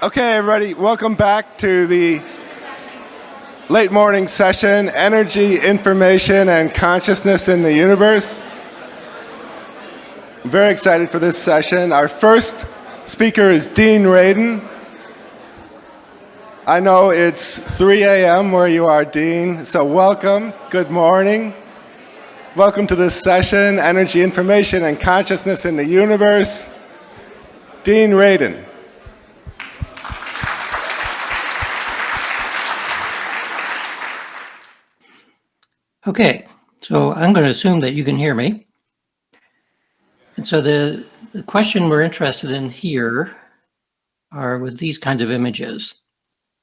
Okay, everybody, welcome back to the late morning session, Energy, Information, and Consciousness in the Universe. I'm very excited for this session. Our first speaker is Dean Radin. I know it's 3 a.m. where you are, Dean, so welcome, good morning. Welcome to this session, Energy, Information, and Consciousness in the Universe. Dean Radin. Okay, so I'm going to assume that you can hear me. And so the question we're interested in here are with these kinds of images.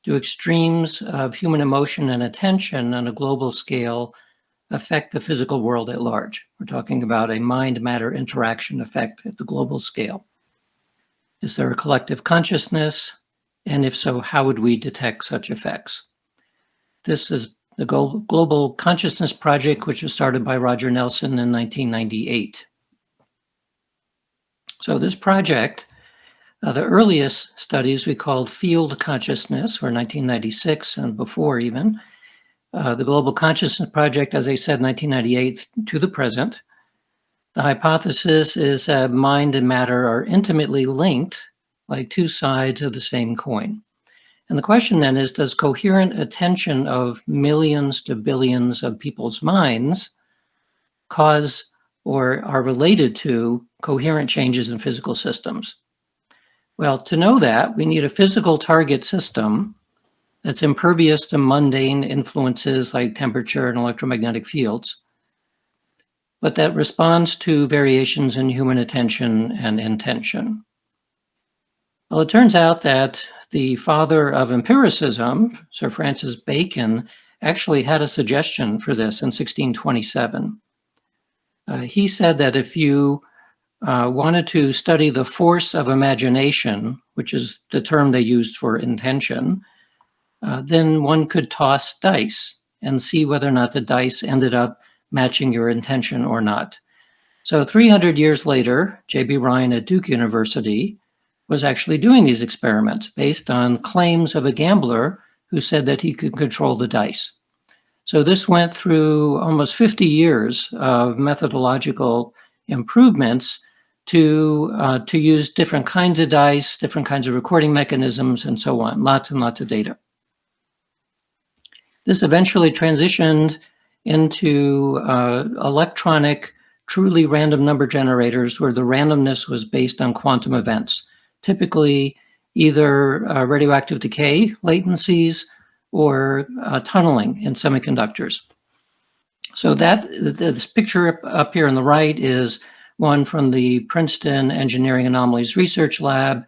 Do extremes of human emotion and attention on a global scale affect the physical world at large? We're talking about a mind-matter interaction effect at the global scale. Is there a collective consciousness? And if so, how would we detect such effects? This is the Global Consciousness Project, which was started by Roger Nelson in 1998. So this project, the earliest studies we called field consciousness, were 1996 and before even. The Global Consciousness Project, as I said, 1998 to the present. The hypothesis is that mind and matter are intimately linked, like two sides of the same coin. And the question then is, does coherent attention of millions to billions of people's minds cause or are related to coherent changes in physical systems? Well, to know that, we need a physical target system that's impervious to mundane influences like temperature and electromagnetic fields, but that responds to variations in human attention and intention. Well, it turns out that the father of empiricism, Sir Francis Bacon, actually had a suggestion for this in 1627. He said that if you wanted to study the force of imagination, which is the term they used for intention, then one could toss dice and see whether or not the dice ended up matching your intention or not. So 300 years later, J.B. Ryan at Duke University was actually doing these experiments based on claims of a gambler who said that he could control the dice. So this went through almost 50 years of methodological improvements to use different kinds of dice, different kinds of recording mechanisms, and so on, lots and lots of data. This eventually transitioned into electronic, truly random number generators where the randomness was based on quantum events, typically either radioactive decay latencies or tunneling in semiconductors. So this picture up here on the right is one from the Princeton Engineering Anomalies Research Lab.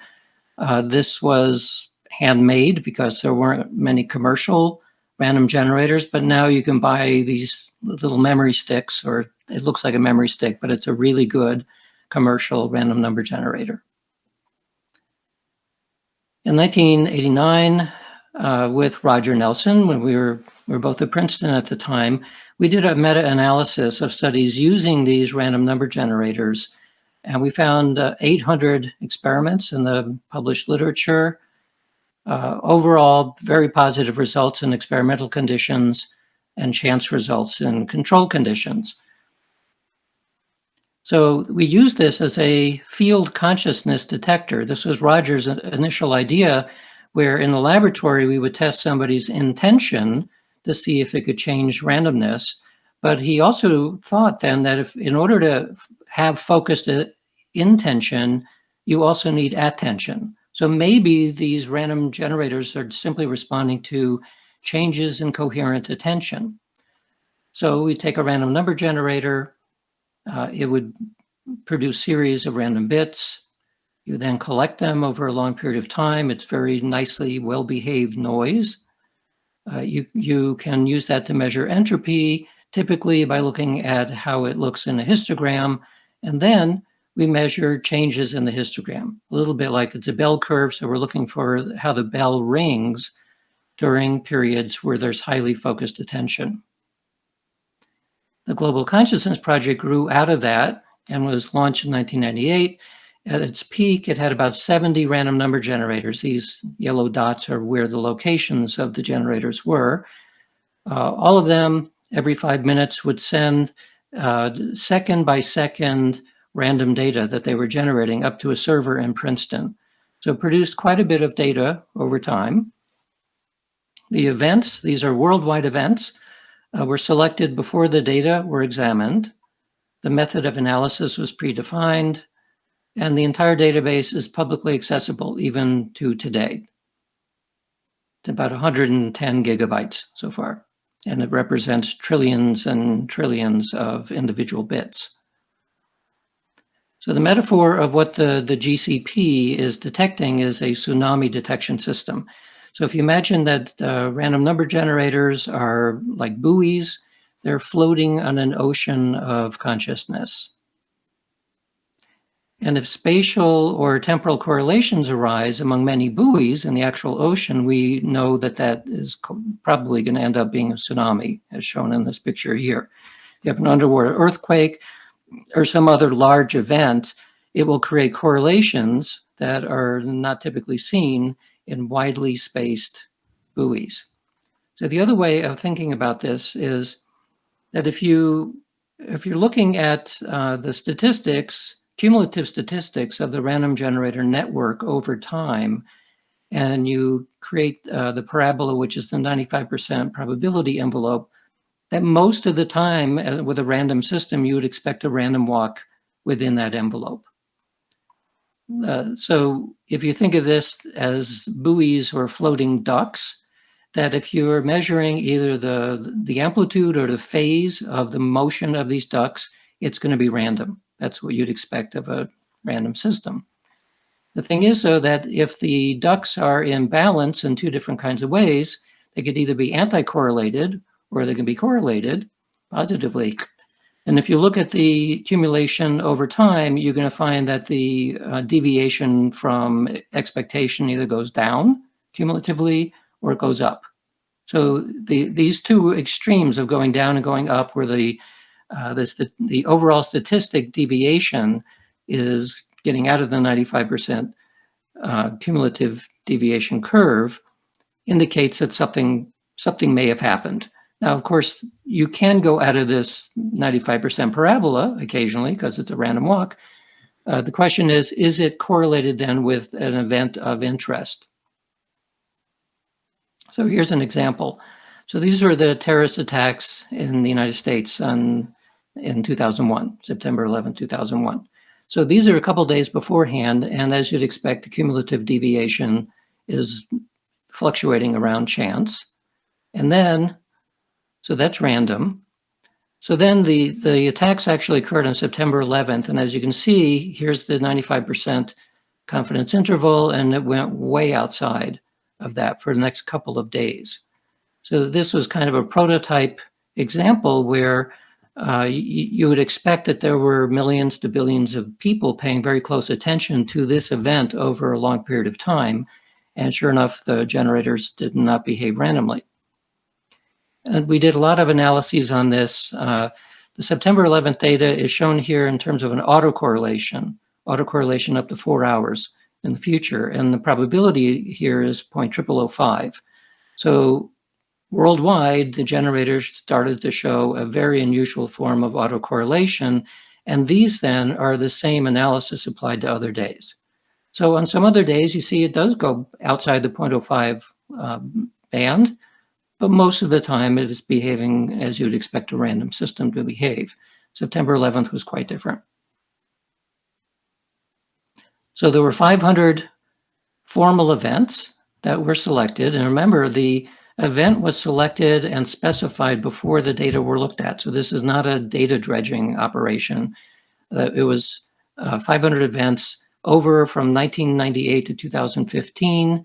This was handmade because there weren't many commercial random generators, but now you can buy these little memory sticks, or it looks like a memory stick, but it's a really good commercial random number generator. In 1989, with Roger Nelson, when we were both at Princeton at the time, we did a meta-analysis of studies using these random number generators, and we found 800 experiments in the published literature. Overall, very positive results in experimental conditions and chance results in control conditions. So we used this as a field consciousness detector. This was Roger's initial idea, where in the laboratory we would test somebody's intention to see if it could change randomness. But he also thought then that if in order to have focused intention, you also need attention. So maybe these random generators are simply responding to changes in coherent attention. So we take a random number generator, it would produce series of random bits. You then collect them over a long period of time. It's very nicely well-behaved noise. You can use that to measure entropy, typically by looking at how it looks in a histogram. And then we measure changes in the histogram, a little bit like it's a bell curve. So we're looking for how the bell rings during periods where there's highly focused attention. The Global Consciousness Project grew out of that and was launched in 1998. At its peak, it had about 70 random number generators. These yellow dots are where the locations of the generators were. All of them, every 5 minutes, would send second by second random data that they were generating up to a server in Princeton. So it produced quite a bit of data over time. The events, these are worldwide events, were selected before the data were examined. The method of analysis was predefined, and the entire database is publicly accessible even to today. It's about 110 gigabytes so far, and it represents trillions and trillions of individual bits. So the metaphor of what the GCP is detecting is a tsunami detection system. So if you imagine that random number generators are like buoys, they're floating on an ocean of consciousness. And if spatial or temporal correlations arise among many buoys in the actual ocean, we know that that is probably going to end up being a tsunami, as shown in this picture here. If you have an underwater earthquake or some other large event, it will create correlations that are not typically seen in widely spaced buoys. So the other way of thinking about this is that if you're looking at the statistics, cumulative statistics of the random generator network over time, and you create the parabola, which is the 95% probability envelope, that most of the time with a random system, you would expect a random walk within that envelope. So if you think of this as buoys or floating ducks, that if you're measuring either the amplitude or the phase of the motion of these ducks, it's going to be random. That's what you'd expect of a random system. The thing is, though, that if the ducks are in balance in two different kinds of ways, they could either be anti-correlated or they can be correlated positively. And if you look at the accumulation over time, you're going to find that the deviation from expectation either goes down cumulatively or it goes up. So these two extremes of going down and going up, where the overall statistic deviation is getting out of the 95% cumulative deviation curve, indicates that something may have happened. Now, of course, you can go out of this 95% parabola occasionally because it's a random walk. The question is it correlated then with an event of interest? So here's an example. So these are the terrorist attacks in the United States in 2001, September 11, 2001. So these are a couple days beforehand, and as you'd expect, the cumulative deviation is fluctuating around chance. And then, so that's random. So then the attacks actually occurred on September 11th, and as you can see, here's the 95% confidence interval, and it went way outside of that for the next couple of days. So this was kind of a prototype example where you would expect that there were millions to billions of people paying very close attention to this event over a long period of time. And sure enough, the generators did not behave randomly. And we did a lot of analyses on this. The September 11th data is shown here in terms of an autocorrelation up to 4 hours in the future. And the probability here is 0.0005. So worldwide, the generators started to show a very unusual form of autocorrelation. And these then are the same analysis applied to other days. So on some other days, you see it does go outside the 0.05 band, but most of the time it is behaving as you'd expect a random system to behave. September 11th was quite different. So there were 500 formal events that were selected. And remember, the event was selected and specified before the data were looked at. So this is not a data dredging operation. It was 500 events over from 1998 to 2015.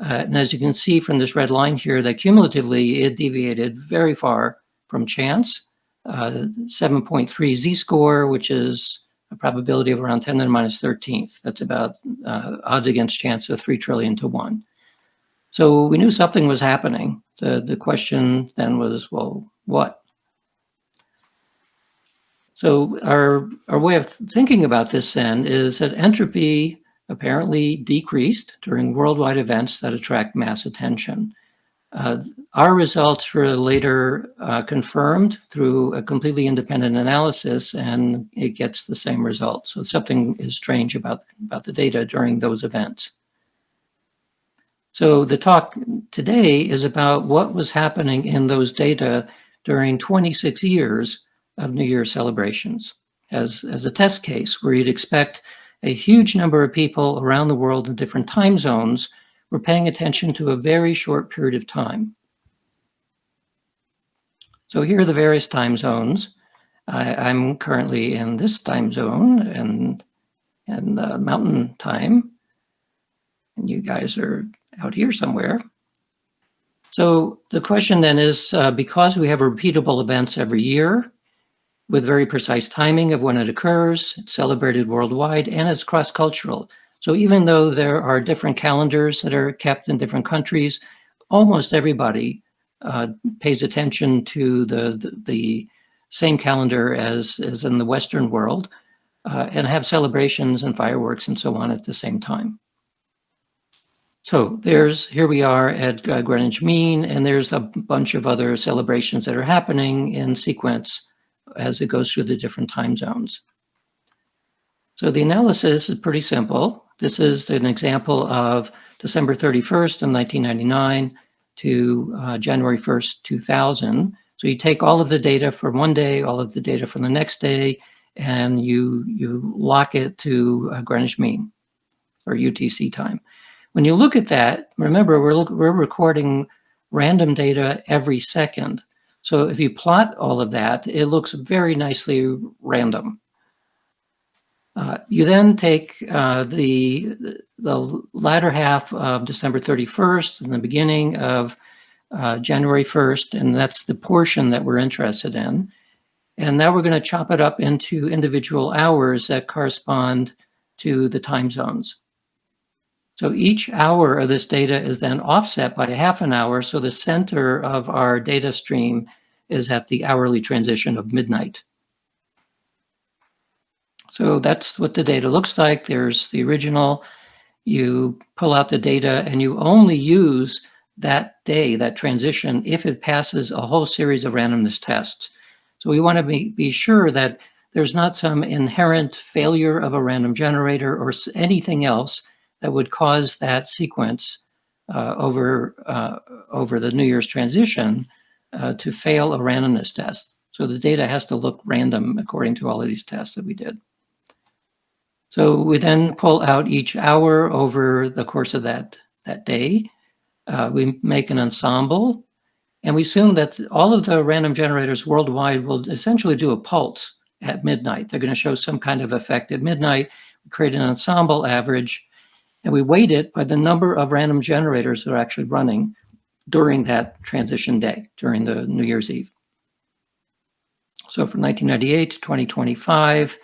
And as you can see from this red line here, that cumulatively it deviated very far from chance. 7.3 z-score, which is a probability of around 10 to the minus 13th. That's about odds against chance of 3 trillion to 1. So we knew something was happening. The question then was, well, what? So our way of thinking about this then is that entropy apparently decreased during worldwide events that attract mass attention. Our results were later confirmed through a completely independent analysis, and it gets the same result. So something is strange about the data during those events. So the talk today is about what was happening in those data during 26 years of New Year's celebrations as a test case where you'd expect a huge number of people around the world in different time zones were paying attention to a very short period of time. So here are the various time zones. I'm currently in this time zone and mountain time, and you guys are out here somewhere. So the question then is, because we have repeatable events every year with very precise timing of when it occurs, it's celebrated worldwide, and it's cross-cultural. So even though there are different calendars that are kept in different countries, almost everybody pays attention to the same calendar as in the Western world, and have celebrations and fireworks and so on at the same time. So here we are at Greenwich Mean, and there's a bunch of other celebrations that are happening in sequence as it goes through the different time zones. So the analysis is pretty simple. This is an example of December 31st of 1999 to January 1st, 2000. So you take all of the data from one day, all of the data from the next day, and you lock it to Greenwich Mean or UTC time. When you look at that, remember we're recording random data every second. So if you plot all of that, it looks very nicely random. You then take the latter half of December 31st and the beginning of January 1st, and that's the portion that we're interested in. And now we're going to chop it up into individual hours that correspond to the time zones. So each hour of this data is then offset by a half an hour. So the center of our data stream is at the hourly transition of midnight. So that's what the data looks like. There's the original. You pull out the data and you only use that day, that transition, if it passes a whole series of randomness tests. So we want to be sure that there's not some inherent failure of a random generator or anything else that would cause that sequence over the New Year's transition to fail a randomness test. So the data has to look random according to all of these tests that we did. So we then pull out each hour over the course of that day. We make an ensemble, and we assume that all of the random generators worldwide will essentially do a pulse at midnight. They're going to show some kind of effect at midnight. We create an ensemble average, and we weight it by the number of random generators that are actually running during that transition day, during the New Year's Eve. So from 1998 to 2025,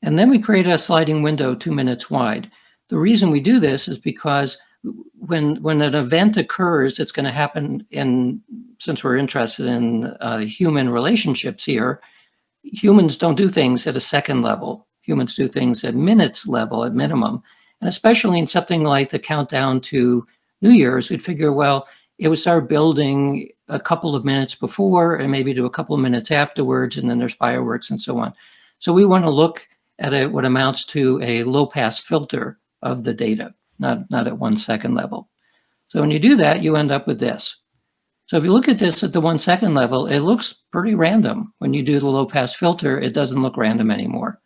and then we create a sliding window 2 minutes wide. The reason we do this is because when an event occurs, it's going to happen since we're interested in human relationships here, humans don't do things at a second level. Humans do things at minutes level at minimum. And especially in something like the countdown to New Year's, we'd figure, well, it would start building a couple of minutes before and maybe to a couple of minutes afterwards, and then there's fireworks and so on. So we want to look at what amounts to a low-pass filter of the data, not at 1 second level. So when you do that, you end up with this. So if you look at this at the 1 second level, it looks pretty random. When you do the low-pass filter, it doesn't look random anymore.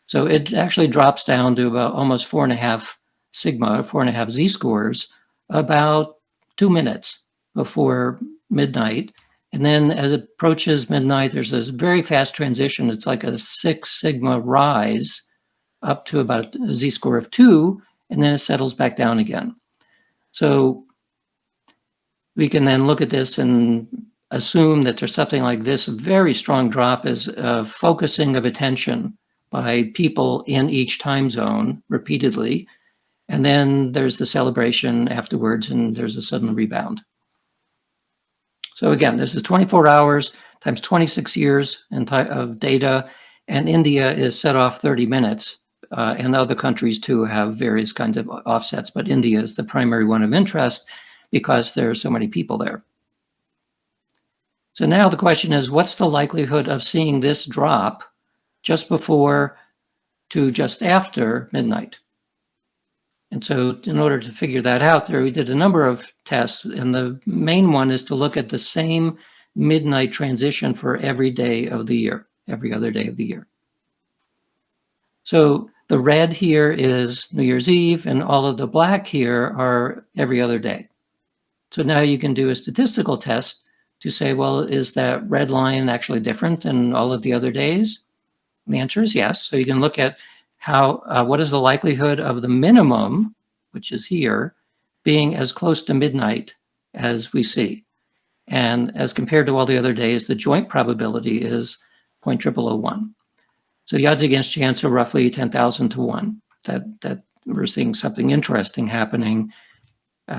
So it actually drops down to about almost 4.5 sigma, 4.5 z-scores, about 2 minutes before midnight. And then as it approaches midnight, there's this very fast transition. It's like a 6 sigma rise up to about a z-score of 2, and then it settles back down again. So we can then look at this and assume that there's something like this very strong drop is focusing of attention by people in each time zone repeatedly. And then there's the celebration afterwards, and there's a sudden rebound. So again, this is 24 hours times 26 years of data, and India is set off 30 minutes. And other countries too have various kinds of offsets, but India is the primary one of interest because there are so many people there. So now the question is, what's the likelihood of seeing this drop just before to just after midnight? And so in order to figure that out, we did a number of tests, and the main one is to look at the same midnight transition for every day of the year, every other day of the year. So the red here is New Year's Eve, and all of the black here are every other day. So now you can do a statistical test to say, well, is that red line actually different than all of the other days? And the answer is yes. So you can look at what is the likelihood of the minimum, which is here, being as close to midnight as we see. And as compared to all the other days, the joint probability is 0.0001. So the odds against chance are roughly 10,000 to 1 that we're seeing something interesting happening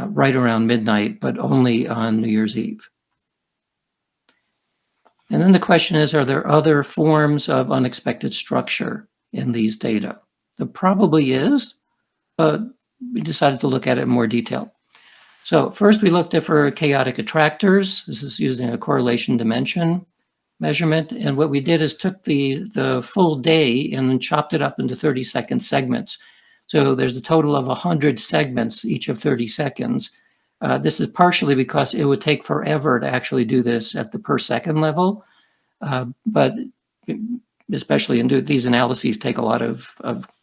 right around midnight, but only on New Year's Eve. And then the question is, are there other forms of unexpected structure in these data? There probably is, but we decided to look at it in more detail. So first we looked for chaotic attractors. This is using a correlation dimension measurement. And what we did is took the full day and chopped it up into 30-second segments. So there's a total of 100 segments, each of 30 seconds. This is partially because it would take forever to actually do this at the per second level. But especially these analyses take a lot of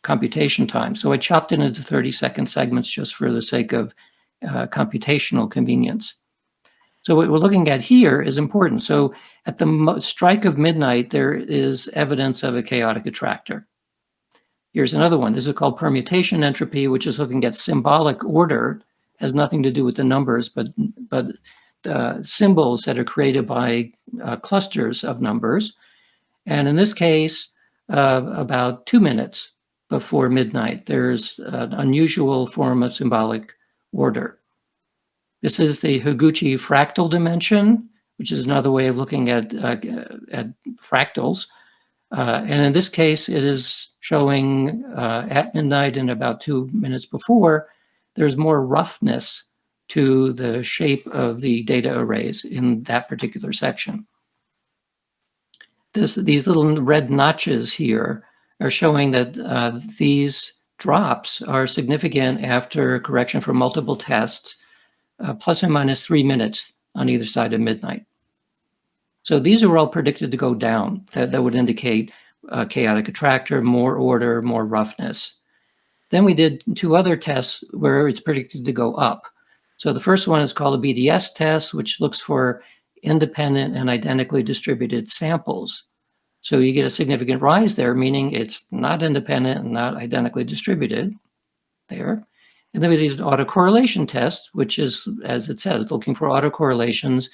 computation time. So I chopped it into 30-second segments just for the sake of computational convenience. So what we're looking at here is important. So at the strike of midnight, there is evidence of a chaotic attractor. Here's another one. This is called permutation entropy, which is looking at symbolic order. Has nothing to do with the numbers, but symbols that are created by clusters of numbers. And in this case, about 2 minutes before midnight, there's an unusual form of symbolic order. This is the Higuchi fractal dimension, which is another way of looking at fractals. And in this case, it is showing at midnight and about 2 minutes before, there's more roughness to the shape of the data arrays in that particular section. These little red notches here are showing that these drops are significant after correction for multiple tests, plus or minus 3 minutes on either side of midnight. So these are all predicted to go down. That would indicate chaotic attractor, more order, more roughness. Then we did 2 other tests where it's predicted to go up. So the first one is called a BDS test, which looks for independent and identically distributed samples. So you get a significant rise there, meaning it's not independent and not identically distributed there. And then we did an autocorrelation test, which is, as it says, looking for autocorrelations.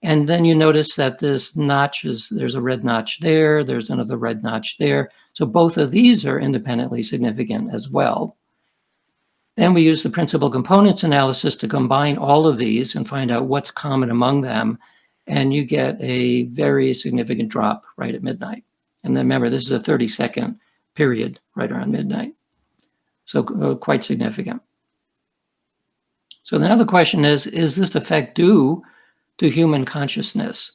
And then you notice that this notch there's a red notch there, there's another red notch there. So both of these are independently significant as well. Then we use the principal components analysis to combine all of these and find out what's common among them. And you get a very significant drop right at midnight. And then remember, this is a 30-second period right around midnight. So quite significant. So now the question is this effect due to human consciousness?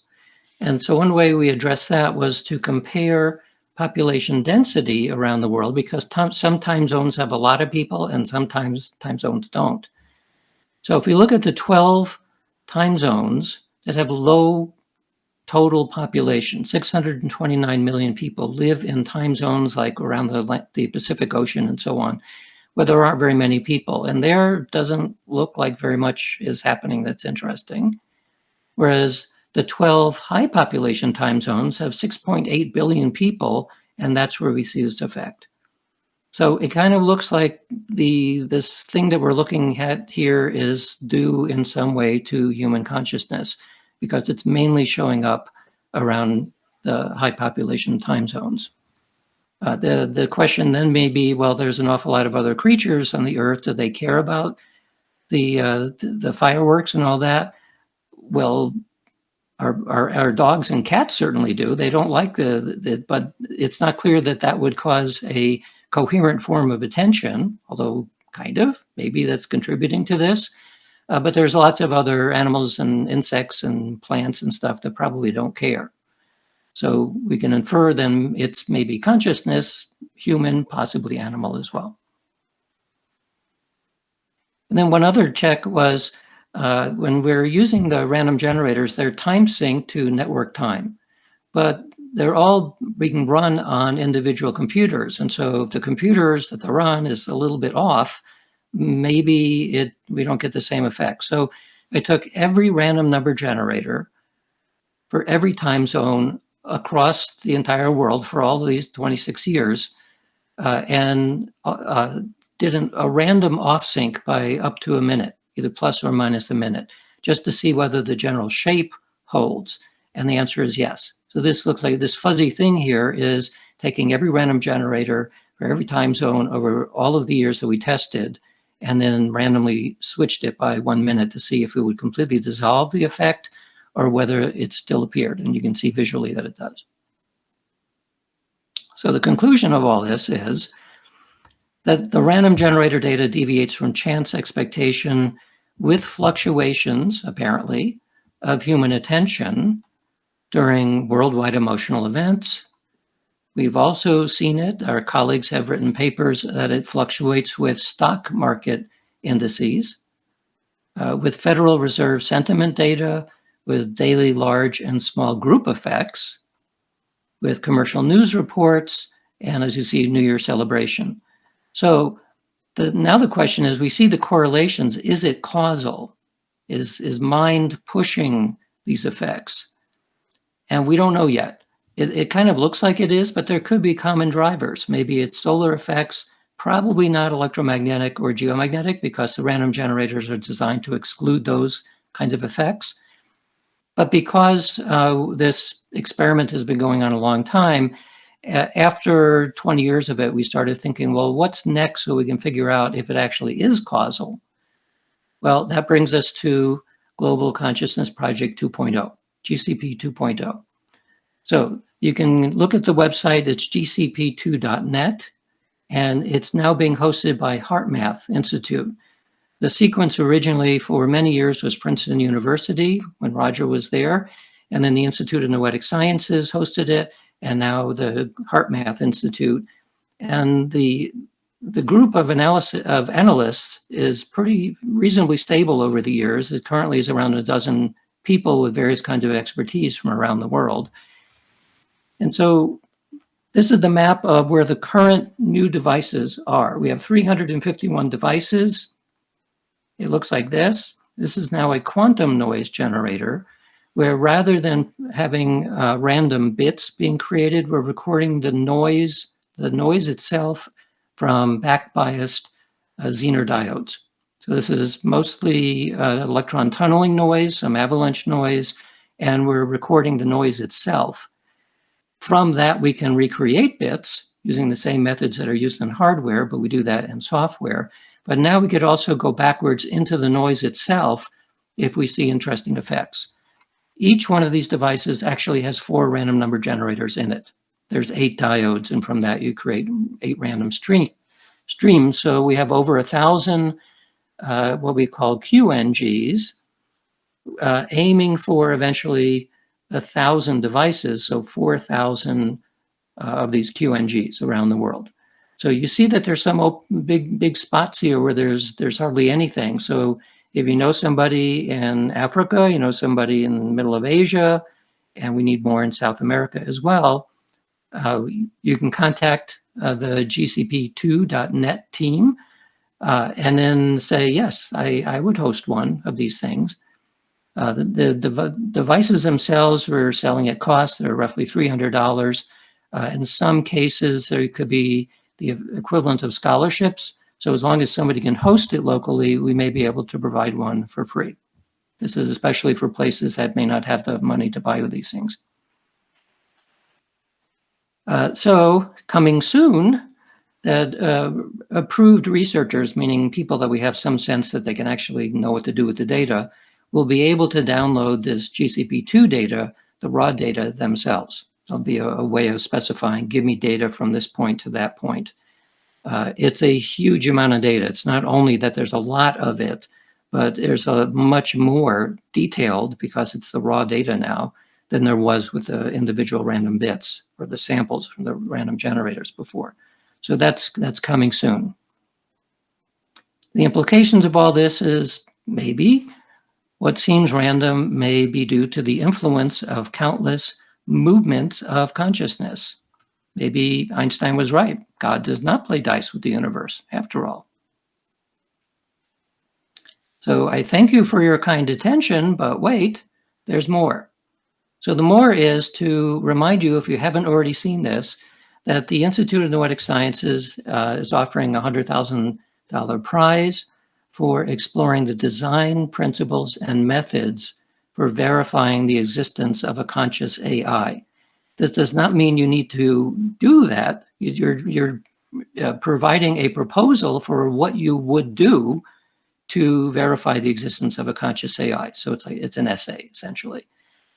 And so one way we addressed that was to compare population density around the world, because some time zones have a lot of people and sometimes time zones don't. So if we look at the 12 time zones that have low total population, 629 million people live in time zones like around the Pacific Ocean and so on, where there aren't very many people. And there doesn't look like very much is happening that's interesting. Whereas the 12 high population time zones have 6.8 billion people, and that's where we see this effect. So it kind of looks like this thing that we're looking at here is due in some way to human consciousness, because it's mainly showing up around the high population time zones. The question then may be, well, there's an awful lot of other creatures on the Earth. Do they care about the fireworks and all that? Well, Our dogs and cats certainly do. They don't like but it's not clear that that would cause a coherent form of attention, although kind of, maybe that's contributing to this. But there's lots of other animals and insects and plants and stuff that probably don't care. So we can infer then it's maybe consciousness, human, possibly animal as well. And then one other check was when we're using the random generators, they're time synced to network time, but they're all being run on individual computers. And so if the computers that they run is a little bit off, maybe we don't get the same effect. So I took every random number generator for every time zone across the entire world for all of these 26 years and did a random off sync by up to a minute, either plus or minus a minute, just to see whether the general shape holds. And the answer is yes. So this looks like this fuzzy thing here is taking every random generator for every time zone over all of the years that we tested, and then randomly switched it by 1 minute to see if it would completely dissolve the effect or whether it still appeared. And you can see visually that it does. So the conclusion of all this is that the random generator data deviates from chance expectation with fluctuations, apparently, of human attention during worldwide emotional events. We've also seen it, our colleagues have written papers that it fluctuates with stock market indices, with Federal Reserve sentiment data, with daily large and small group effects, with commercial news reports, and as you see, New Year celebration. So now the question is, we see the correlations. Is it causal? Is mind pushing these effects? And we don't know yet. It kind of looks like it is, but there could be common drivers. Maybe it's solar effects, probably not electromagnetic or geomagnetic, because the random generators are designed to exclude those kinds of effects. But because this experiment has been going on a long time, after 20 years of it, we started thinking, well, what's next so we can figure out if it actually is causal? Well, that brings us to Global Consciousness Project 2.0, GCP 2.0. So you can look at the website, it's gcp2.net, and it's now being hosted by HeartMath Institute. The sequence originally for many years was Princeton University when Roger was there, and then the Institute of Noetic Sciences hosted it, and now the HeartMath Institute. And the group of analysts is pretty reasonably stable over the years. It currently is around a dozen people with various kinds of expertise from around the world. And so this is the map of where the current new devices are. We have 351 devices. It looks like this. This is now a quantum noise generator, where rather than having random bits being created, we're recording the noise itself from back-biased Zener diodes. So this is mostly electron tunneling noise, some avalanche noise, and we're recording the noise itself. From that, we can recreate bits using the same methods that are used in hardware, but we do that in software. But now we could also go backwards into the noise itself if we see interesting effects. Each one of these devices actually has 4 random number generators in it. There's 8 diodes, and from that you create 8 random streams. So we have over 1,000 what we call QNGs, aiming for eventually 1,000 devices, so 4,000 of these QNGs around the world. So you see that there's some big spots here where there's hardly anything. So if you know somebody in Africa, you know somebody in the middle of Asia, and we need more in South America as well, you can contact the gcp2.net team and then say, yes, I would host one of these things. The devices themselves we're selling at cost. They're roughly $300. In some cases, there could be the equivalent of scholarships. So as long as somebody can host it locally, we may be able to provide one for free. This is especially for places that may not have the money to buy these things. So coming soon, that approved researchers, meaning people that we have some sense that they can actually know what to do with the data, will be able to download this GCP2 data, the raw data themselves. There'll be a way of specifying, give me data from this point to that point. It's a huge amount of data. It's not only that there's a lot of it, but there's a much more detailed, because it's the raw data now, than there was with the individual random bits or the samples from the random generators before. So that's coming soon. The implications of all this is maybe what seems random may be due to the influence of countless movements of consciousness. Maybe Einstein was right. God does not play dice with the universe, after all. So I thank you for your kind attention, but wait, there's more. So the more is to remind you, if you haven't already seen this, that the Institute of Noetic Sciences is offering a $100,000 prize for exploring the design principles and methods for verifying the existence of a conscious AI. This does not mean you need to do that. You're providing a proposal for what you would do to verify the existence of a conscious AI. So it's an essay, essentially.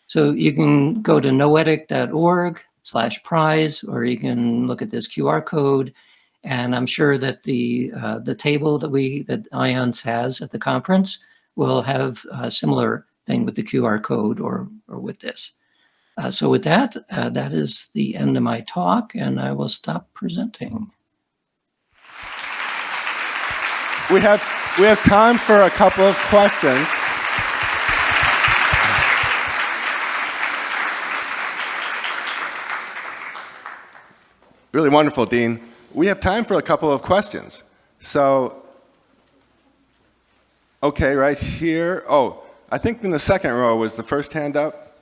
So you can go to noetic.org/prize, or you can look at this QR code. And I'm sure that the table that IONS has at the conference will have a similar thing with the QR code or with this. So with that, that is the end of my talk, and I will stop presenting. We have time for a couple of questions. Really wonderful, Dean. We have time for a couple of questions. So, okay, right here. Oh, I think in the second row was the first hand up.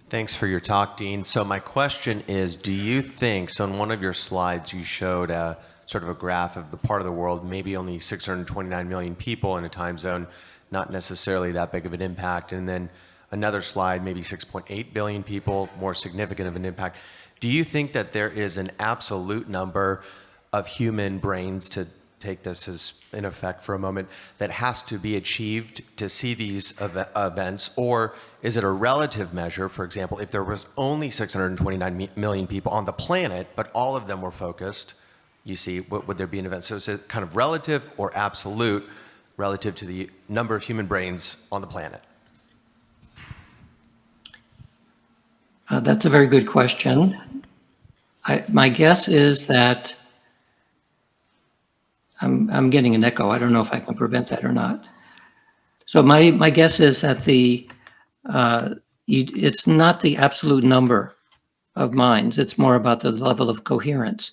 Thanks for your talk, Dean. So my question is, do you think, so in one of your slides you showed sort of a graph of the part of the world, maybe only 629 million people in a time zone, not necessarily that big of an impact, and then another slide, maybe 6.8 billion people, more significant of an impact. Do you think that there is an absolute number of human brains, to take this as in effect for a moment, that has to be achieved to see these events? Or is it a relative measure? For example, if there was only 629 million people on the planet, but all of them were focused, you see, would there be an event? So is it kind of relative or absolute relative to the number of human brains on the planet? That's a very good question. My guess is that I'm getting an echo. I don't know if I can prevent that or not. So my guess is that it's not the absolute number of minds. It's more about the level of coherence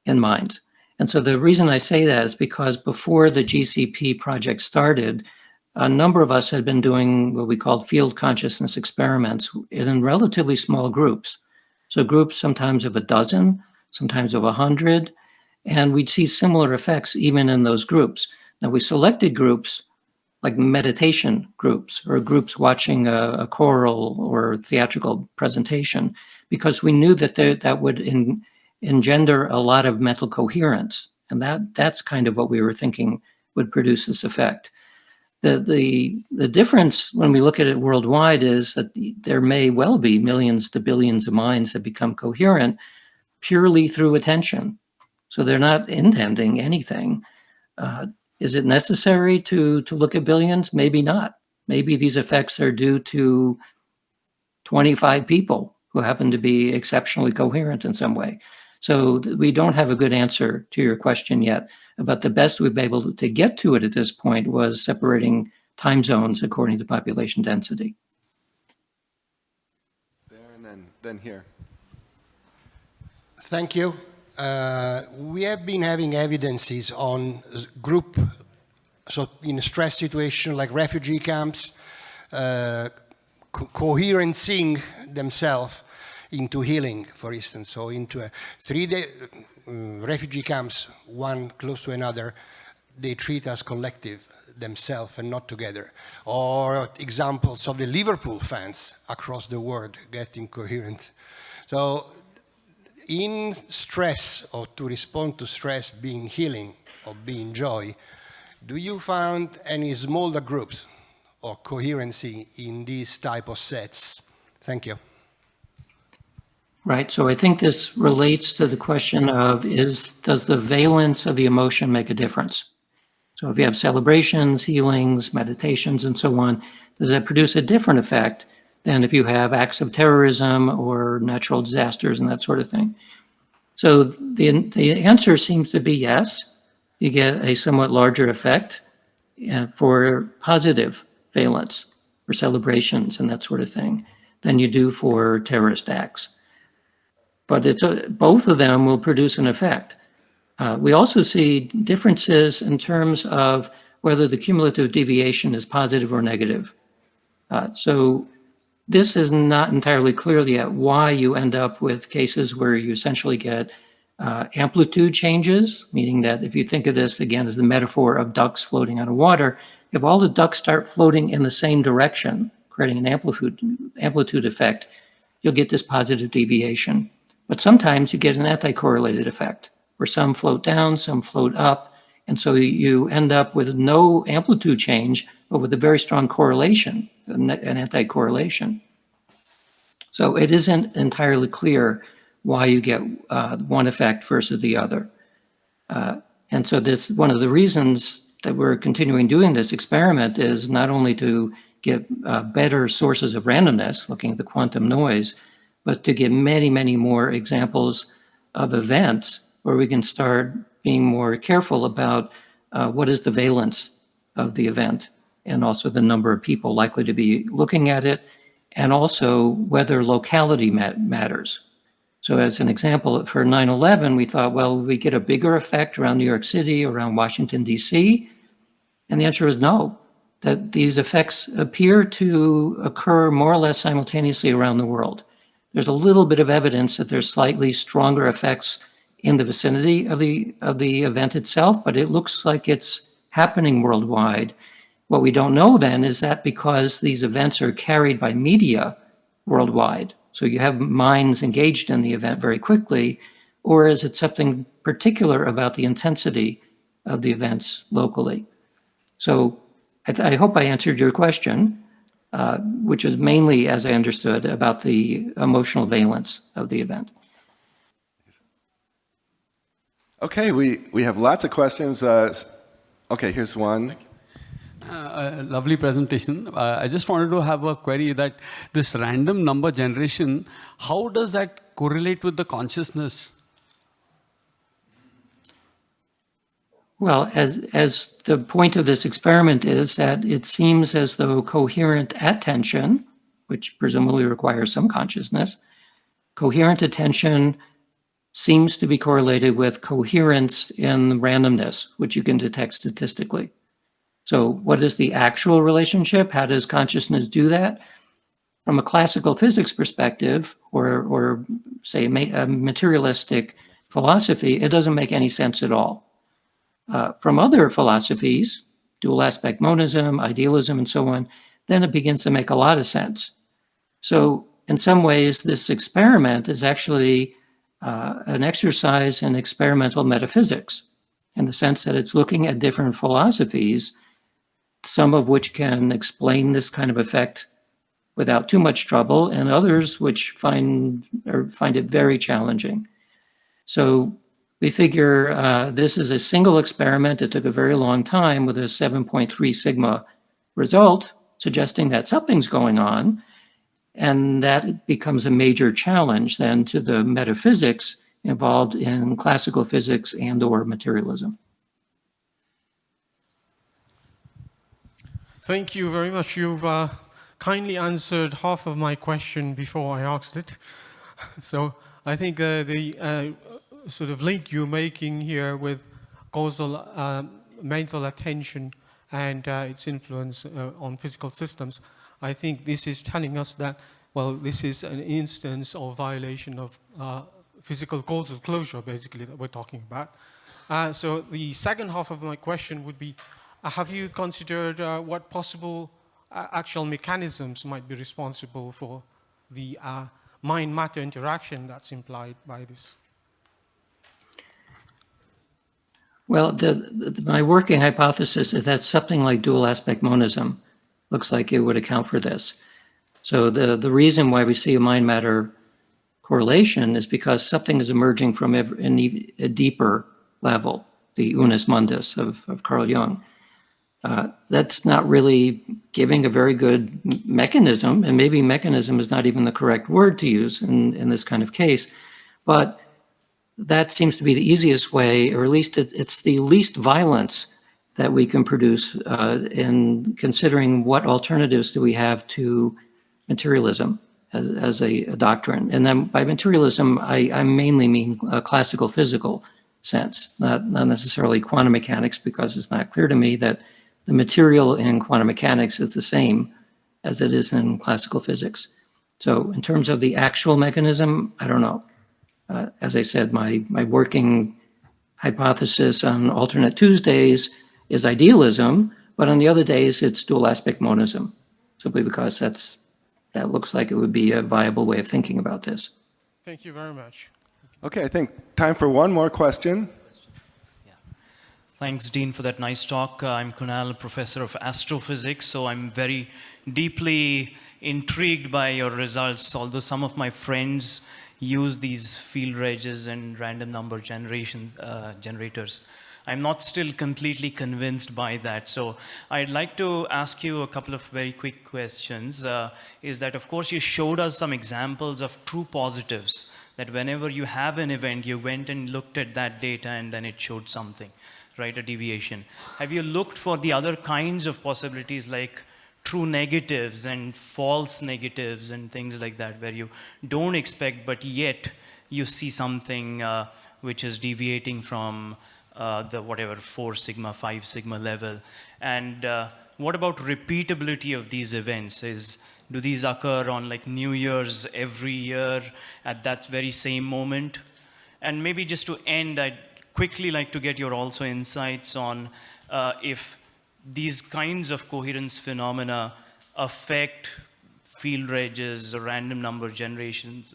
in minds. And so the reason I say that is because before the GCP project started, a number of us had been doing what we called field consciousness experiments in relatively small groups. So groups sometimes of a dozen, sometimes of 100, and we'd see similar effects even in those groups. Now we selected groups like meditation groups or groups watching a choral or theatrical presentation because we knew that that would engender a lot of mental coherence. And that's kind of what we were thinking would produce this effect. The difference when we look at it worldwide is that there may well be millions to billions of minds that become coherent purely through attention. So they're not intending anything. Is it necessary to look at billions? Maybe not. Maybe these effects are due to 25 people who happen to be exceptionally coherent in some way. So we don't have a good answer to your question yet. But the best we've been able to get to it at this point was separating time zones according to population density. There and then here. Thank you. We have been having evidences on group, so in a stress situation like refugee camps, coherencing themselves into healing, for instance. So into a 3-day refugee camps, one close to another, they treat as collective themselves and not together. Or examples of the Liverpool fans across the world getting coherent. So in stress, or to respond to stress being healing or being joy, do you find any smaller groups or coherency in these type of sets? Thank you. Right. So I think this relates to the question of does the valence of the emotion make a difference? So if you have celebrations, healings, meditations, and so on, does that produce a different effect than if you have acts of terrorism or natural disasters and that sort of thing? So the answer seems to be yes. You get a somewhat larger effect for positive valence, for celebrations and that sort of thing, than you do for terrorist acts. But both of them will produce an effect. We also see differences in terms of whether the cumulative deviation is positive or negative. So this is not entirely clear yet why you end up with cases where you essentially get amplitude changes, meaning that if you think of this again as the metaphor of ducks floating on water, if all the ducks start floating in the same direction, creating an amplitude effect, you'll get this positive deviation. But sometimes you get an anti-correlated effect, where some float down, some float up, and so you end up with no amplitude change, but with a very strong correlation, an anti-correlation. So it isn't entirely clear why you get one effect versus the other. And so this, one of the reasons that we're continuing doing this experiment is not only to get better sources of randomness, looking at the quantum noise, but to get many, many more examples of events where we can start being more careful about what is the valence of the event, and also the number of people likely to be looking at it, and also whether locality matters. So as an example, for 9/11, we thought, well, we get a bigger effect around New York City, around Washington, D.C., and the answer is no, that these effects appear to occur more or less simultaneously around the world. There's a little bit of evidence that there's slightly stronger effects in the vicinity of the event itself, but it looks like it's happening worldwide. What we don't know then is that because these events are carried by media worldwide, so you have minds engaged in the event very quickly, or is it something particular about the intensity of the events locally? So I hope I answered your question, which is mainly, as I understood, about the emotional valence of the event. Okay, we have lots of questions. Okay, here's one. Lovely presentation. I just wanted to have a query that this random number generation, how does that correlate with the consciousness? Well, as the point of this experiment is that it seems as though coherent attention, which presumably requires some consciousness, coherent attention seems to be correlated with coherence in randomness, which you can detect statistically. So what is the actual relationship? How does consciousness do that? From a classical physics perspective, or say a materialistic philosophy, it doesn't make any sense at all. From other philosophies, dual aspect monism, idealism, and so on, then it begins to make a lot of sense. So in some ways, this experiment is actually an exercise in experimental metaphysics, in the sense that it's looking at different philosophies, some of which can explain this kind of effect without too much trouble, and others which find it very challenging. So we figure this is a single experiment. It took a very long time with a 7.3 sigma result, suggesting that something's going on, and that becomes a major challenge then to the metaphysics involved in classical physics and or materialism. Thank you very much. You've kindly answered half of my question before I asked it. So I think the sort of link you're making here with causal mental attention and its influence on physical systems, I think this is telling us that, well, this is an instance of violation of physical causal closure, basically, that we're talking about. So the second half of my question would be, have you considered what possible actual mechanisms might be responsible for the mind-matter interaction that's implied by this? Well, my working hypothesis is that something like dual aspect monism looks like it would account for this. So the reason why we see a mind-matter correlation is because something is emerging from a deeper level, the unus mundus of Carl Jung. That's not really giving a very good mechanism, and maybe mechanism is not even the correct word to use in this kind of case, but that seems to be the easiest way, or at least it's the least violence that we can produce in considering what alternatives do we have to materialism as a doctrine. And then by materialism, I mainly mean a classical physical sense, not necessarily quantum mechanics, because it's not clear to me that the material in quantum mechanics is the same as it is in classical physics. So in terms of the actual mechanism, I don't know. As I said, my working hypothesis on alternate Tuesdays is idealism, but on the other days it's dual aspect monism, simply because that looks like it would be a viable way of thinking about this. Thank you very much. Okay, I think time for one more question. Thanks, Dean, for that nice talk. I'm Kunal, professor of astrophysics, so I'm very deeply intrigued by your results, although some of my friends use these field regs and random number generators. I'm not still completely convinced by that. So I'd like to ask you a couple of very quick questions. Is that, of course, you showed us some examples of true positives, that whenever you have an event, you went and looked at that data and then it showed something, right, a deviation. Have you looked for the other kinds of possibilities like true negatives and false negatives and things like that, where you don't expect, but yet you see something which is deviating from the whatever 4 sigma, 5 sigma level? And what about repeatability of these events? Do these occur on like New Year's every year at that very same moment? And maybe just to end, I'd quickly like to get your also insights on if these kinds of coherence phenomena affect field regs or random number generators.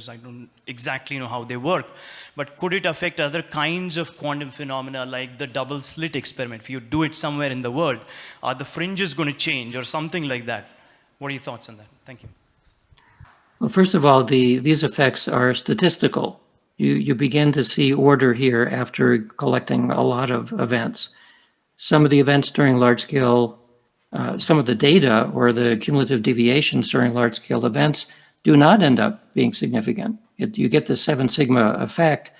I don't exactly know how they work, but could it affect other kinds of quantum phenomena like the double slit experiment? If you do it somewhere in the world, are the fringes going to change or something like that? What are your thoughts on that? Thank you. Well, first of all, these effects are statistical. You begin to see order here after collecting a lot of events. Some of the events during large-scale, some of the data or the cumulative deviations during large-scale events do not end up being significant. You get the 7 sigma effect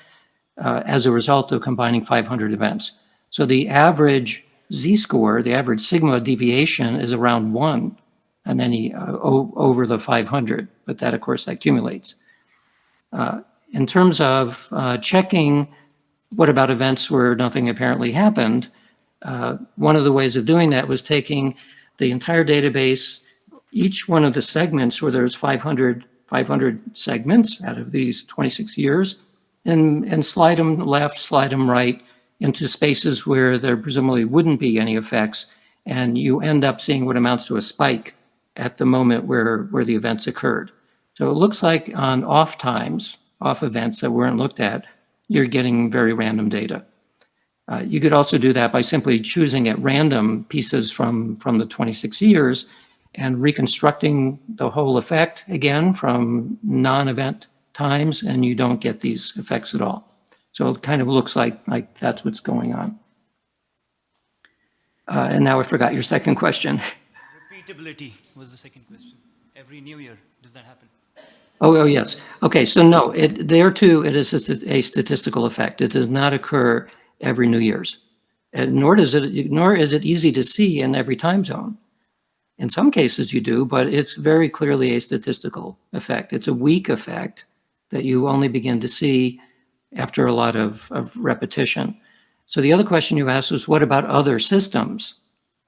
as a result of combining 500 events. So the average z-score, the average sigma deviation is around 1 and any over the 500, but that, of course, accumulates. In terms of checking what about events where nothing apparently happened, one of the ways of doing that was taking the entire database, each one of the segments where there's 500 segments out of these 26 years, and slide them left, slide them right into spaces where there presumably wouldn't be any effects, and you end up seeing what amounts to a spike at the moment where the events occurred. So it looks like on off times, off events that weren't looked at, you're getting very random data. You could also do that by simply choosing at random pieces from the 26 years and reconstructing the whole effect again from non-event times, and you don't get these effects at all. So it kind of looks like that's what's going on. And now I forgot your second question. Repeatability was the second question. Every New Year, does that happen? Oh yes. Okay, so no, there too, it is a statistical effect. It does not occur every New Year's, and nor is it easy to see in every time zone. In some cases you do, but it's very clearly a statistical effect. It's a weak effect that you only begin to see after a lot of repetition. So the other question you asked was, what about other systems,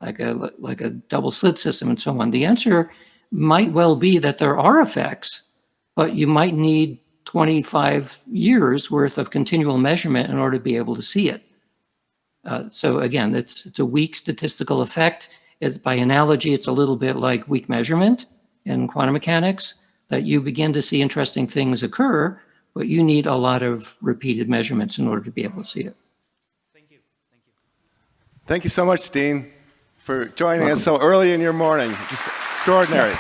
like a double slit system and so on? The answer might well be that there are effects, but you might need 25 years worth of continual measurement in order to be able to see it. So again, it's a weak statistical effect. By analogy, it's a little bit like weak measurement in quantum mechanics. that you begin to see interesting things occur, but you need a lot of repeated measurements in order to be able to see it. Thank you. Thank you. Thank you so much, Dean, for joining us so early in your morning. Just extraordinary.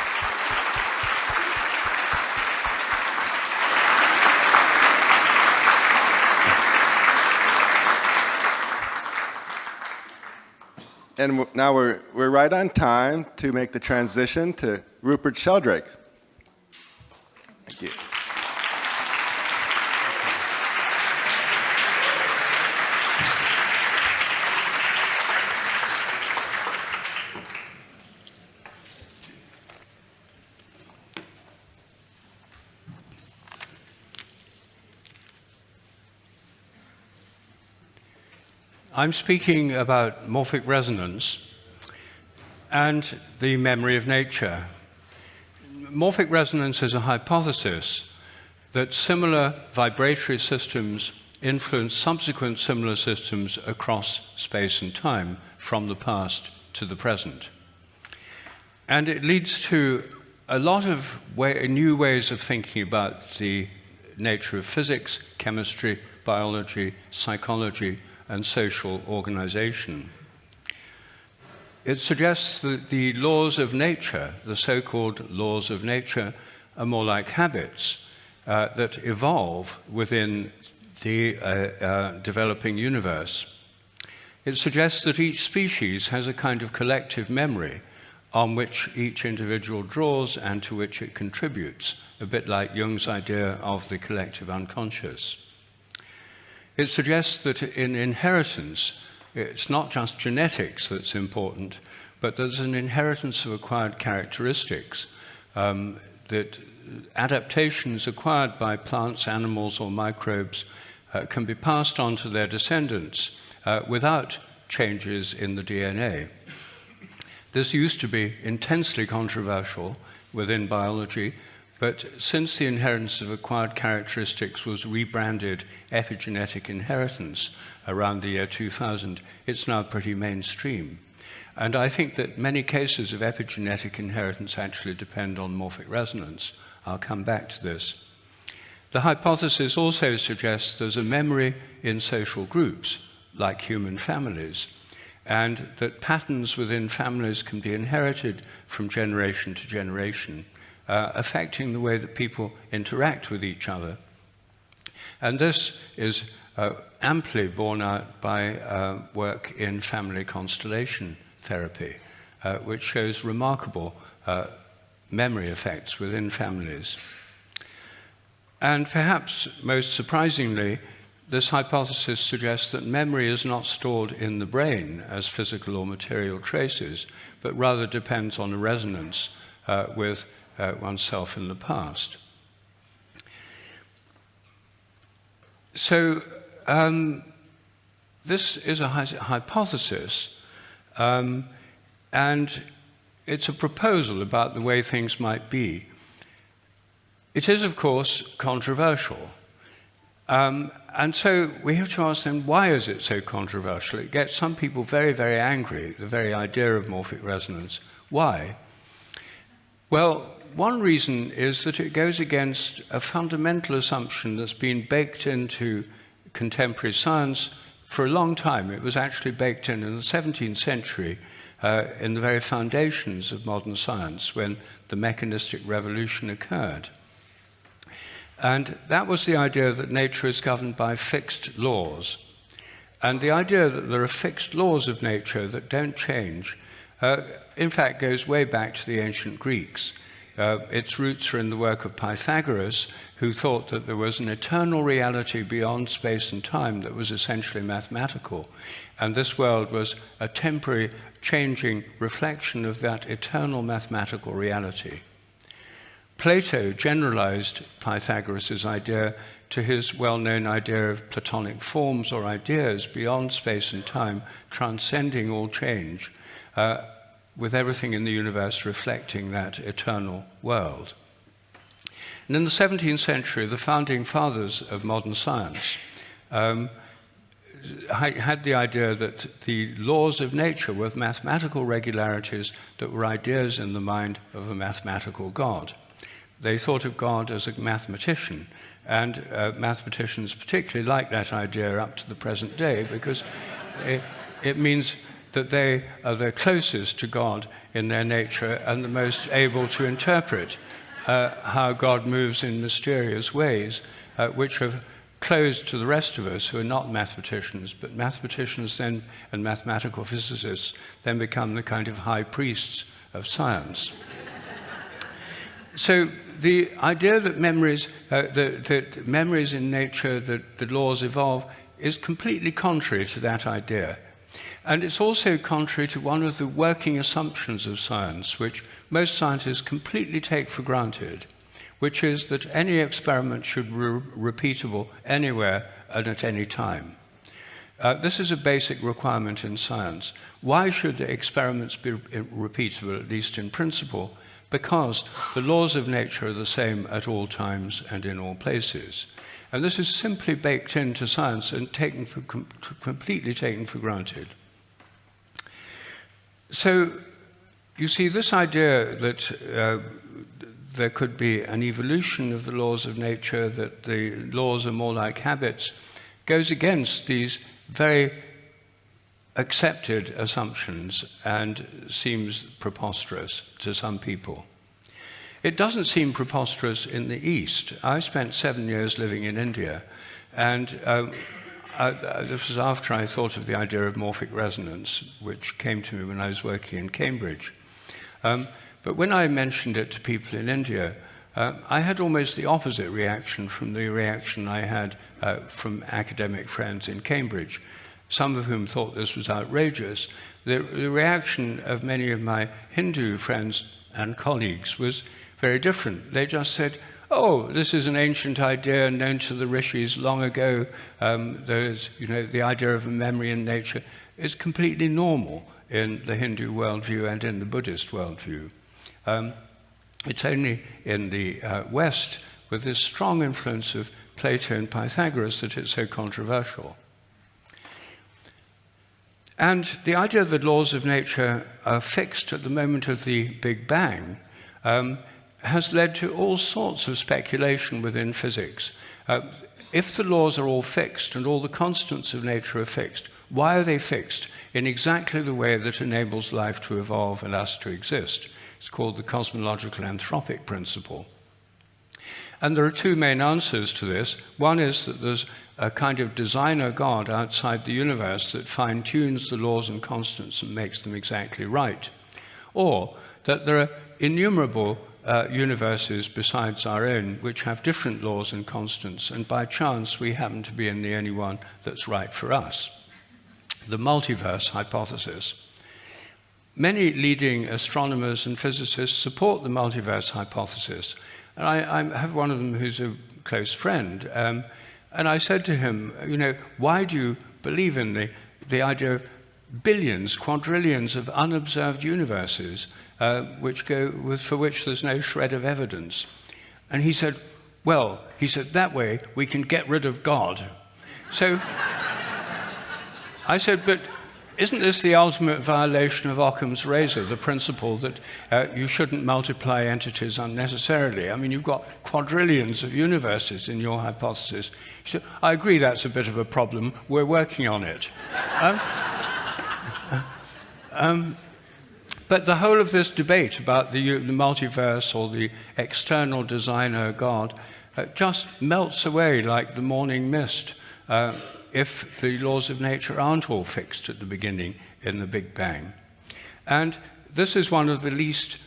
And now we're right on time to make the transition to Rupert Sheldrake. Thank you. I'm speaking about morphic resonance and the memory of nature. Morphic resonance is a hypothesis that similar vibratory systems influence subsequent similar systems across space and time, from the past to the present. And it leads to a lot of new ways of thinking about the nature of physics, chemistry, biology, psychology, and social organization. It suggests that the laws of nature, the so-called laws of nature, are more like habits that evolve within the developing universe. It suggests that each species has a kind of collective memory on which each individual draws and to which it contributes, a bit like Jung's idea of the collective unconscious. It suggests that in inheritance, it's not just genetics that's important, but there's an inheritance of acquired characteristics, that adaptations acquired by plants, animals, or microbes can be passed on to their descendants without changes in the DNA. This used to be intensely controversial within biology, but since the inheritance of acquired characteristics was rebranded epigenetic inheritance around the year 2000, it's now pretty mainstream. And I think that many cases of epigenetic inheritance actually depend on morphic resonance. I'll come back to this. The hypothesis also suggests there's a memory in social groups, like human families, and that patterns within families can be inherited from generation to generation, affecting the way that people interact with each other. And this is amply borne out by work in family constellation therapy, which shows remarkable memory effects within families. And perhaps most surprisingly, this hypothesis suggests that memory is not stored in the brain as physical or material traces, but rather depends on a resonance with oneself in the past. So this is a hypothesis, and it's a proposal about the way things might be. It is, of course, controversial. And so we have to ask them, why is it so controversial? It gets some people very, very angry, the very idea of morphic resonance. Why? Well, one reason is that it goes against a fundamental assumption that's been baked into contemporary science for a long time. It was actually baked in the 17th century, in the very foundations of modern science, when the mechanistic revolution occurred. And that was the idea that nature is governed by fixed laws. And the idea that there are fixed laws of nature that don't change, in fact, goes way back to the ancient Greeks. Its roots are in the work of Pythagoras, who thought that there was an eternal reality beyond space and time that was essentially mathematical. And this world was a temporary, changing reflection of that eternal mathematical reality. Plato generalized Pythagoras' idea to his well-known idea of Platonic forms or ideas beyond space and time, transcending all change, with everything in the universe reflecting that eternal world. And in the 17th century, the founding fathers of modern science had the idea that the laws of nature were mathematical regularities that were ideas in the mind of a mathematical God. they thought of God as a mathematician. And mathematicians particularly like that idea up to the present day, because it means that they are the closest to God in their nature and the most able to interpret how God moves in mysterious ways, which are closed to the rest of us who are not mathematicians. But mathematicians then, and mathematical physicists, then become the kind of high priests of science. So the idea that memories, that memories in nature, that the laws evolve, is completely contrary to that idea. And it's also contrary to one of the working assumptions of science, which most scientists completely take for granted, which is that any experiment should be repeatable anywhere and at any time. This is a basic requirement in science. Why should the experiments be repeatable, at least in principle? Because the laws of nature are the same at all times and in all places. And this is simply baked into science and completely taken for granted. So you see, this idea that there could be an evolution of the laws of nature, that the laws are more like habits, goes against these very accepted assumptions and seems preposterous to some people. It doesn't seem preposterous in the East. I spent 7 years living in India, and this was after I thought of the idea of morphic resonance, which came to me when I was working in Cambridge. But when I mentioned it to people in India, I had almost the opposite reaction from the reaction I had from academic friends in Cambridge, some of whom thought this was outrageous. The reaction of many of my Hindu friends and colleagues was very different. They just said, oh, this is an ancient idea known to the rishis long ago. There's, the idea of a memory in nature is completely normal in the Hindu worldview and in the Buddhist worldview. It's only in the West, with this strong influence of Plato and Pythagoras, that it's so controversial. And the idea that laws of nature are fixed at the moment of the Big Bang has led to all sorts of speculation within physics. If the laws are all fixed and all the constants of nature are fixed, why are they fixed in exactly the way that enables life to evolve and us to exist? It's called the cosmological anthropic principle. And there are two main answers to this. One is that there's a kind of designer God outside the universe that fine-tunes the laws and constants and makes them exactly right. Or that there are innumerable universes besides our own which have different laws and constants, and by chance we happen to be in the only one that's right for us. The multiverse hypothesis. Many leading astronomers and physicists support the multiverse hypothesis. And I have one of them who's a close friend. And I said to him, why do you believe in the idea of billions, quadrillions of unobserved universes for which there's no shred of evidence? And he said, that way we can get rid of God. So I said, but isn't this the ultimate violation of Occam's razor, the principle that you shouldn't multiply entities unnecessarily? I mean, you've got quadrillions of universes in your hypothesis. He said, I agree that's a bit of a problem. We're working on it. But the whole of this debate about the multiverse or the external designer God just melts away like the morning mist if the laws of nature aren't all fixed at the beginning in the Big Bang. And this is one of the least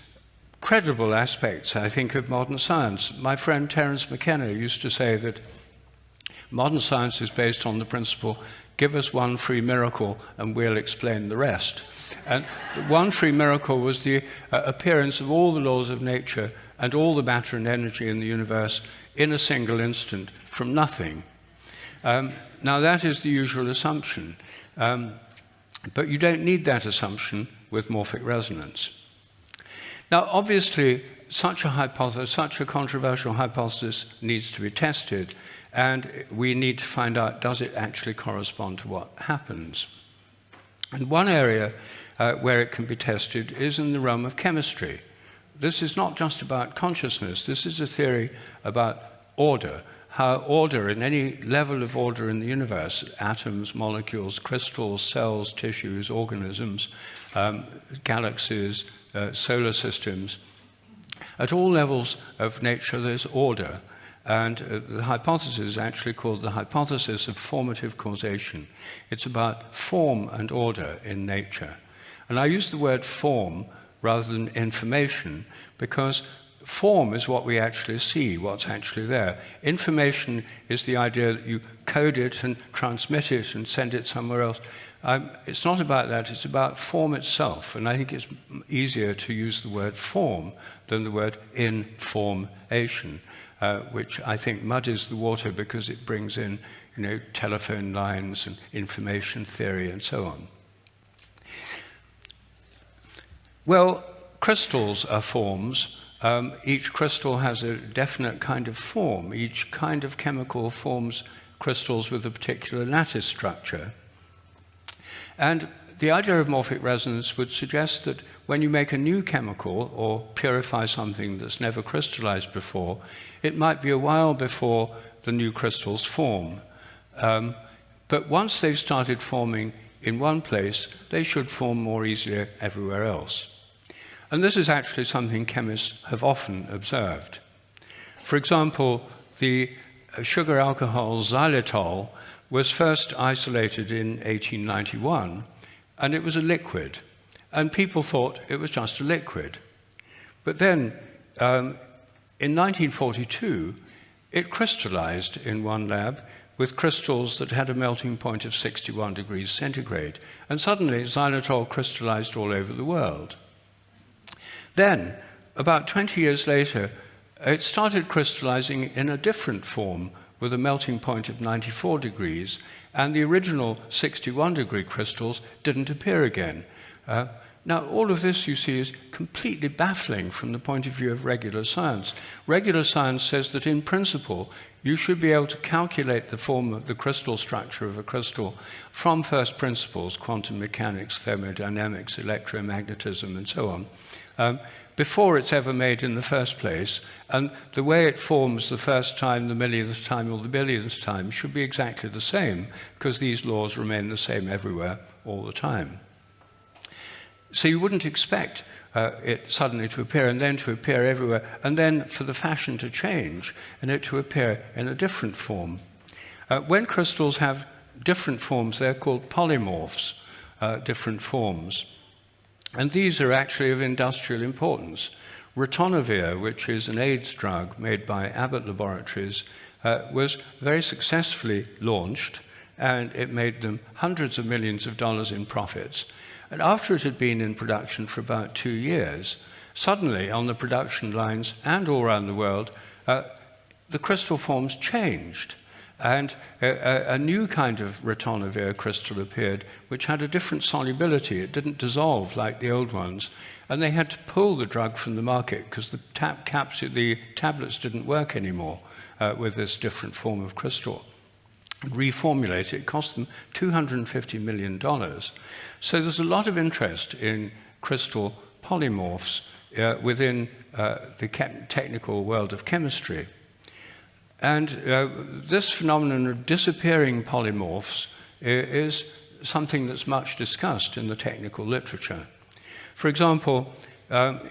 credible aspects, I think, of modern science. My friend Terence McKenna used to say that modern science is based on the principle, give us one free miracle and we'll explain the rest. And one free miracle was the appearance of all the laws of nature and all the matter and energy in the universe in a single instant from nothing. Now, that is the usual assumption, but you don't need that assumption with morphic resonance. Now, obviously, such a controversial hypothesis needs to be tested, and we need to find out, does it actually correspond to what happens? And one area where it can be tested is in the realm of chemistry. this is not just about consciousness. This is a theory about order, how order, in any level of order in the universe, atoms, molecules, crystals, cells, tissues, organisms, galaxies, solar systems, at all levels of nature there's order. And the hypothesis is actually called the hypothesis of formative causation. It's about form and order in nature. And I use the word form rather than information because form is what we actually see, what's actually there. Information is the idea that you code it and transmit it and send it somewhere else. It's not about that, it's about form itself. And I think it's easier to use the word form than the word information, which I think muddies the water because it brings in, telephone lines and information theory and so on. Well, crystals are forms. Each crystal has a definite kind of form. Each kind of chemical forms crystals with a particular lattice structure. And the idea of morphic resonance would suggest that when you make a new chemical or purify something that's never crystallized before, it might be a while before the new crystals form. But once they've started forming in one place, they should form more easily everywhere else. And this is actually something chemists have often observed. For example, the sugar alcohol xylitol was first isolated in 1891, and it was a liquid. And people thought it was just a liquid. But then, in 1942, it crystallized in one lab with crystals that had a melting point of 61 degrees centigrade. And suddenly, xylitol crystallized all over the world. Then, about 20 years later, it started crystallizing in a different form with a melting point of 94 degrees, and the original 61-degree crystals didn't appear again. Now, all of this, you see, is completely baffling from the point of view of regular science. Regular science says that, in principle, you should be able to calculate the form of the crystal structure of a crystal from first principles, quantum mechanics, thermodynamics, electromagnetism, and so on, before it's ever made in the first place. And the way it forms the first time, the millionth time, or the billionth time should be exactly the same, because these laws remain the same everywhere all the time. So you wouldn't expect it suddenly to appear and then to appear everywhere, and then for the fashion to change and it to appear in a different form. When crystals have different forms, they're called polymorphs, different forms. And these are actually of industrial importance. Ritonavir, which is an AIDS drug made by Abbott Laboratories, was very successfully launched, and it made them hundreds of millions of dollars in profits. And after it had been in production for about 2 years, suddenly on the production lines and all around the world, the crystal forms changed. And a new kind of ritonavir crystal appeared, which had a different solubility. It didn't dissolve like the old ones. And they had to pull the drug from the market because the tablets didn't work anymore with this different form of crystal. Reformulate it cost them $250 million. So there's a lot of interest in crystal polymorphs within the technical world of chemistry. And this phenomenon of disappearing polymorphs is something that's much discussed in the technical literature. For example,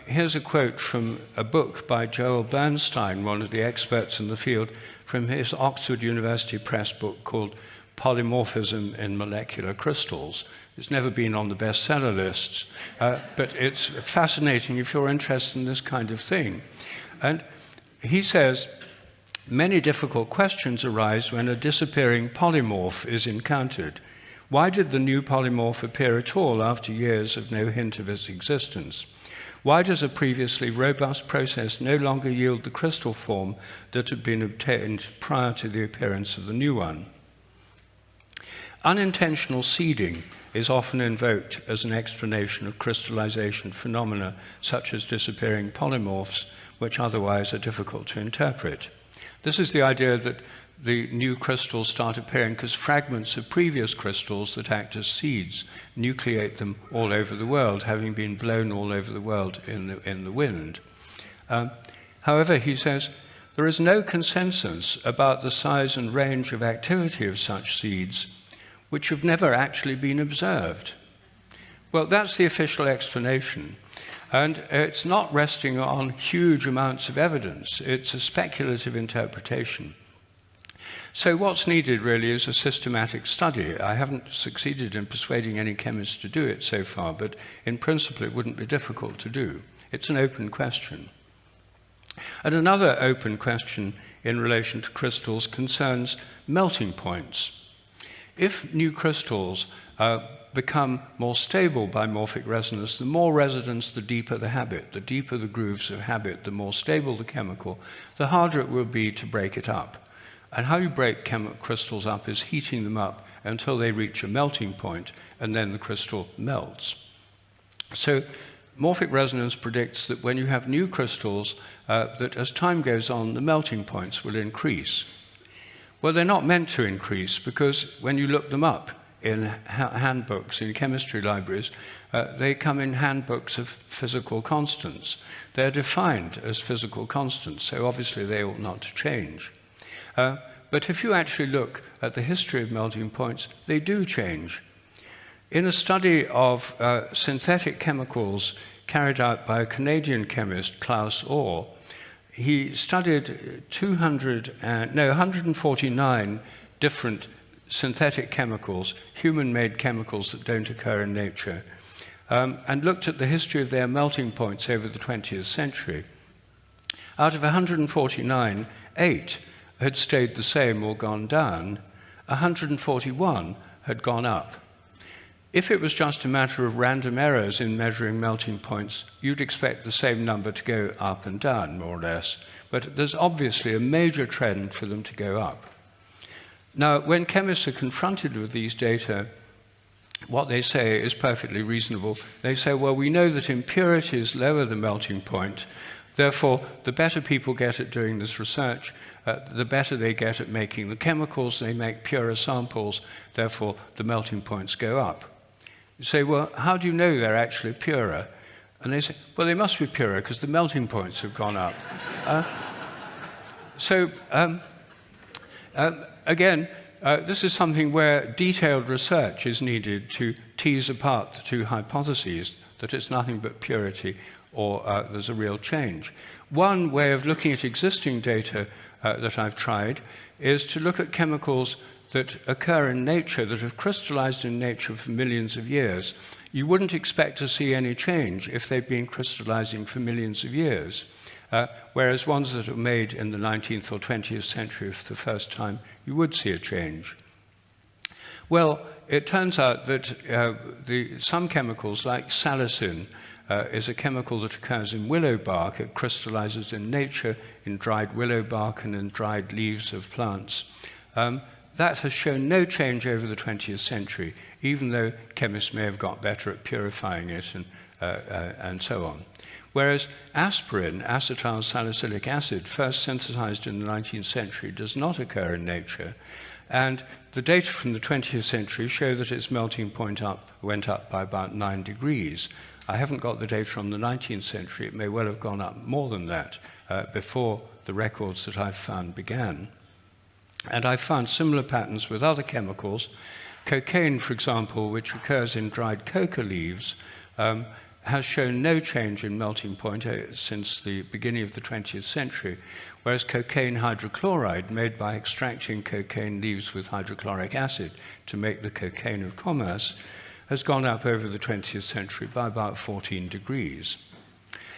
here's a quote from a book by Joel Bernstein, one of the experts in the field, from his Oxford University Press book called Polymorphism in Molecular Crystals. It's never been on the bestseller lists, but it's fascinating if you're interested in this kind of thing. And he says, many difficult questions arise when a disappearing polymorph is encountered. Why did the new polymorph appear at all after years of no hint of its existence? Why does a previously robust process no longer yield the crystal form that had been obtained prior to the appearance of the new one? Unintentional seeding is often invoked as an explanation of crystallization phenomena such as disappearing polymorphs, which otherwise are difficult to interpret. This is the idea that the new crystals start appearing because fragments of previous crystals that act as seeds nucleate them all over the world, having been blown all over the world in the wind. However, he says, there is no consensus about the size and range of activity of such seeds, which have never actually been observed. Well, that's the official explanation. And it's not resting on huge amounts of evidence. It's a speculative interpretation. So what's needed really is a systematic study. I haven't succeeded in persuading any chemists to do it so far, but in principle it wouldn't be difficult to do. It's an open question. And another open question in relation to crystals concerns melting points. If new crystals become more stable by morphic resonance, the more resonance, the deeper the habit, the deeper the grooves of habit, the more stable the chemical, the harder it will be to break it up. And how you break crystals up is heating them up until they reach a melting point, and then the crystal melts. So morphic resonance predicts that when you have new crystals, that as time goes on, the melting points will increase. Well, they're not meant to increase, because when you look them up in handbooks, in chemistry libraries, they come in handbooks of physical constants. They're defined as physical constants, so obviously they ought not to change. But if you actually look at the history of melting points, they do change. In a study of synthetic chemicals carried out by a Canadian chemist, Klaus Orr, he studied 149 different synthetic chemicals, human-made chemicals that don't occur in nature, and looked at the history of their melting points over the 20th century. Out of 149, 8 had stayed the same or gone down, 141 had gone up. If it was just a matter of random errors in measuring melting points, you'd expect the same number to go up and down, more or less. But there's obviously a major trend for them to go up. Now, when chemists are confronted with these data, what they say is perfectly reasonable. They say, well, we know that impurities lower the melting point. Therefore, the better people get at doing this research, the better they get at making the chemicals, they make purer samples, therefore the melting points go up. You say, well, how do you know they're actually purer? And they say, well, they must be purer because the melting points have gone up. Again, this is something where detailed research is needed to tease apart the two hypotheses, that it's nothing but purity or there's a real change. One way of looking at existing data that I've tried is to look at chemicals that occur in nature, that have crystallized in nature for millions of years. You wouldn't expect to see any change if they've been crystallizing for millions of years. Whereas ones that are made in the 19th or 20th century for the first time, you would see a change. Well, it turns out that some chemicals, like salicin, is a chemical that occurs in willow bark. It crystallizes in nature, in dried willow bark and in dried leaves of plants. That has shown no change over the 20th century, even though chemists may have got better at purifying it and so on. Whereas aspirin, acetyl salicylic acid, first synthesized in the 19th century, does not occur in nature. And the data from the 20th century show that its melting point went up by about 9 degrees. I haven't got the data from the 19th century. It may well have gone up more than that before the records that I've found began. And I found similar patterns with other chemicals. Cocaine, for example, which occurs in dried coca leaves, has shown no change in melting point since the beginning of the 20th century, whereas cocaine hydrochloride, made by extracting cocaine leaves with hydrochloric acid to make the cocaine of commerce, has gone up over the 20th century by about 14 degrees.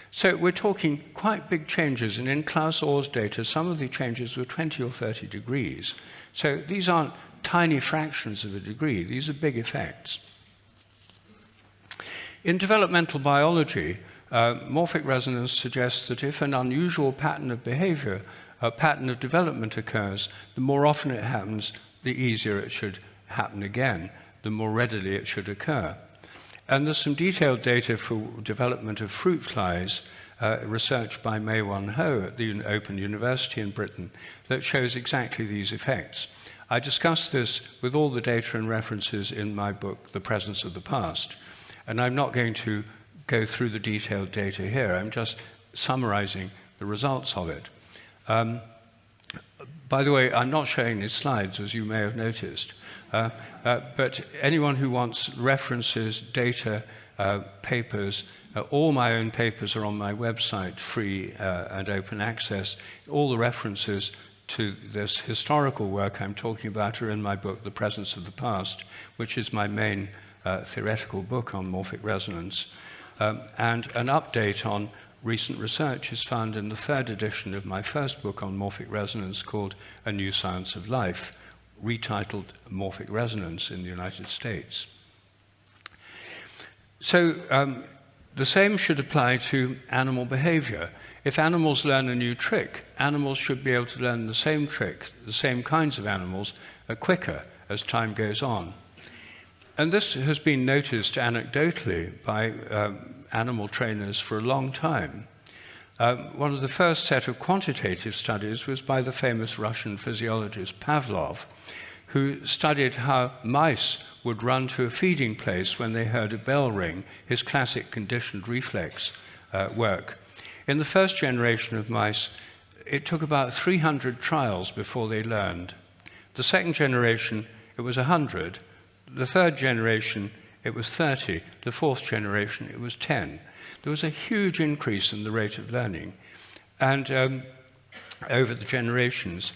So we're talking quite big changes, and in Klaus Orr's data, some of the changes were 20 or 30 degrees. So these aren't tiny fractions of a degree, these are big effects. In developmental biology, morphic resonance suggests that if an unusual pattern of behavior, a pattern of development occurs, the more often it happens, the easier it should happen again, the more readily it should occur. And there's some detailed data for development of fruit flies research by Mei Wan Ho at the Open University in Britain that shows exactly these effects. I discuss this with all the data and references in my book, The Presence of the Past, and I'm not going to go through the detailed data here. I'm just summarizing the results of it. By the way, I'm not showing these slides, as you may have noticed, but anyone who wants references, data, papers, all my own papers are on my website, free and open access. All the references to this historical work I'm talking about are in my book, The Presence of the Past, which is my main theoretical book on morphic resonance. And an update on recent research is found in the third edition of my first book on morphic resonance called A New Science of Life, retitled Morphic Resonance in the United States. So the same should apply to animal behavior. If animals learn a new trick, animals should be able to learn the same trick, the same kinds of animals, quicker as time goes on. And this has been noticed anecdotally by animal trainers for a long time. One of the first set of quantitative studies was by the famous Russian physiologist Pavlov, who studied how mice would run to a feeding place when they heard a bell ring, his classic conditioned reflex work. In the first generation of mice, it took about 300 trials before they learned. The second generation, it was 100. The third generation, it was 30. The fourth generation, it was 10. There was a huge increase in the rate of learning. And over the generations,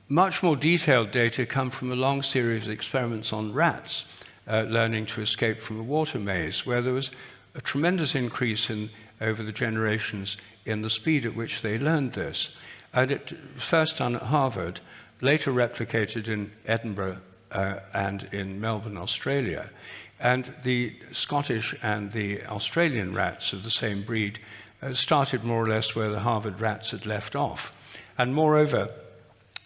much more detailed data come from a long series of experiments on rats learning to escape from a water maze, where there was a tremendous increase over the generations in the speed at which they learned this. And it was first done at Harvard, later replicated in Edinburgh and in Melbourne, Australia. And the Scottish and the Australian rats of the same breed started more or less where the Harvard rats had left off. And moreover,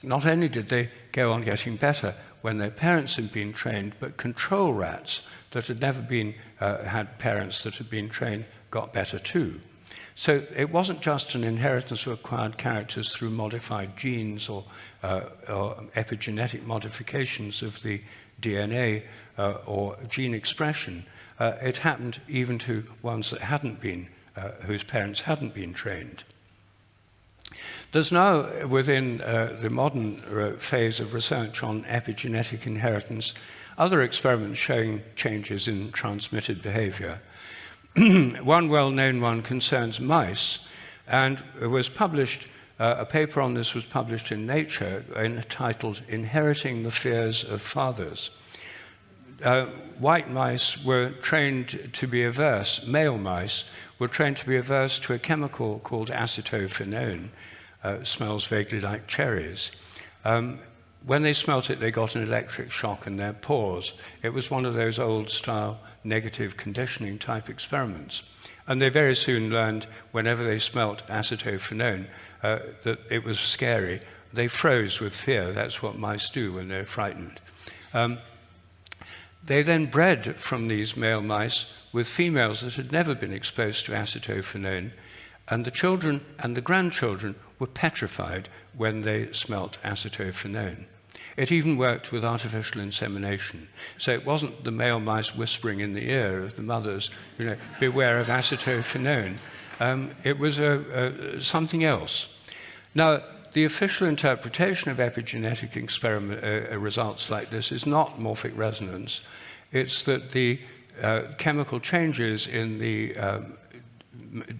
not only did they go on getting better when their parents had been trained, but control rats that had never been, had parents that had been trained got better too. So it wasn't just an inheritance of acquired characters through modified genes or epigenetic modifications of the DNA or gene expression. It happened even to ones that hadn't been, whose parents hadn't been trained. There's now, within the modern phase of research on epigenetic inheritance, other experiments showing changes in transmitted behavior. One well-known one concerns mice, and it was published, a paper on this was published in Nature entitled Inheriting the Fears of Fathers. White mice were trained to be averse, male mice were trained to be averse to a chemical called acetophenone. Smells vaguely like cherries. When they smelt it, they got an electric shock in their paws. It was one of those old-style negative conditioning type experiments. And they very soon learned, whenever they smelt acetophenone, that it was scary. They froze with fear. That's what mice do when they're frightened. They then bred from these male mice with females that had never been exposed to acetophenone, and the children and the grandchildren were petrified when they smelt acetophenone. It even worked with artificial insemination. So it wasn't the male mice whispering in the ear of the mothers, you know, beware of acetophenone. It was something else. Now, the official interpretation of epigenetic experiment results like this is not morphic resonance. It's that the chemical changes in the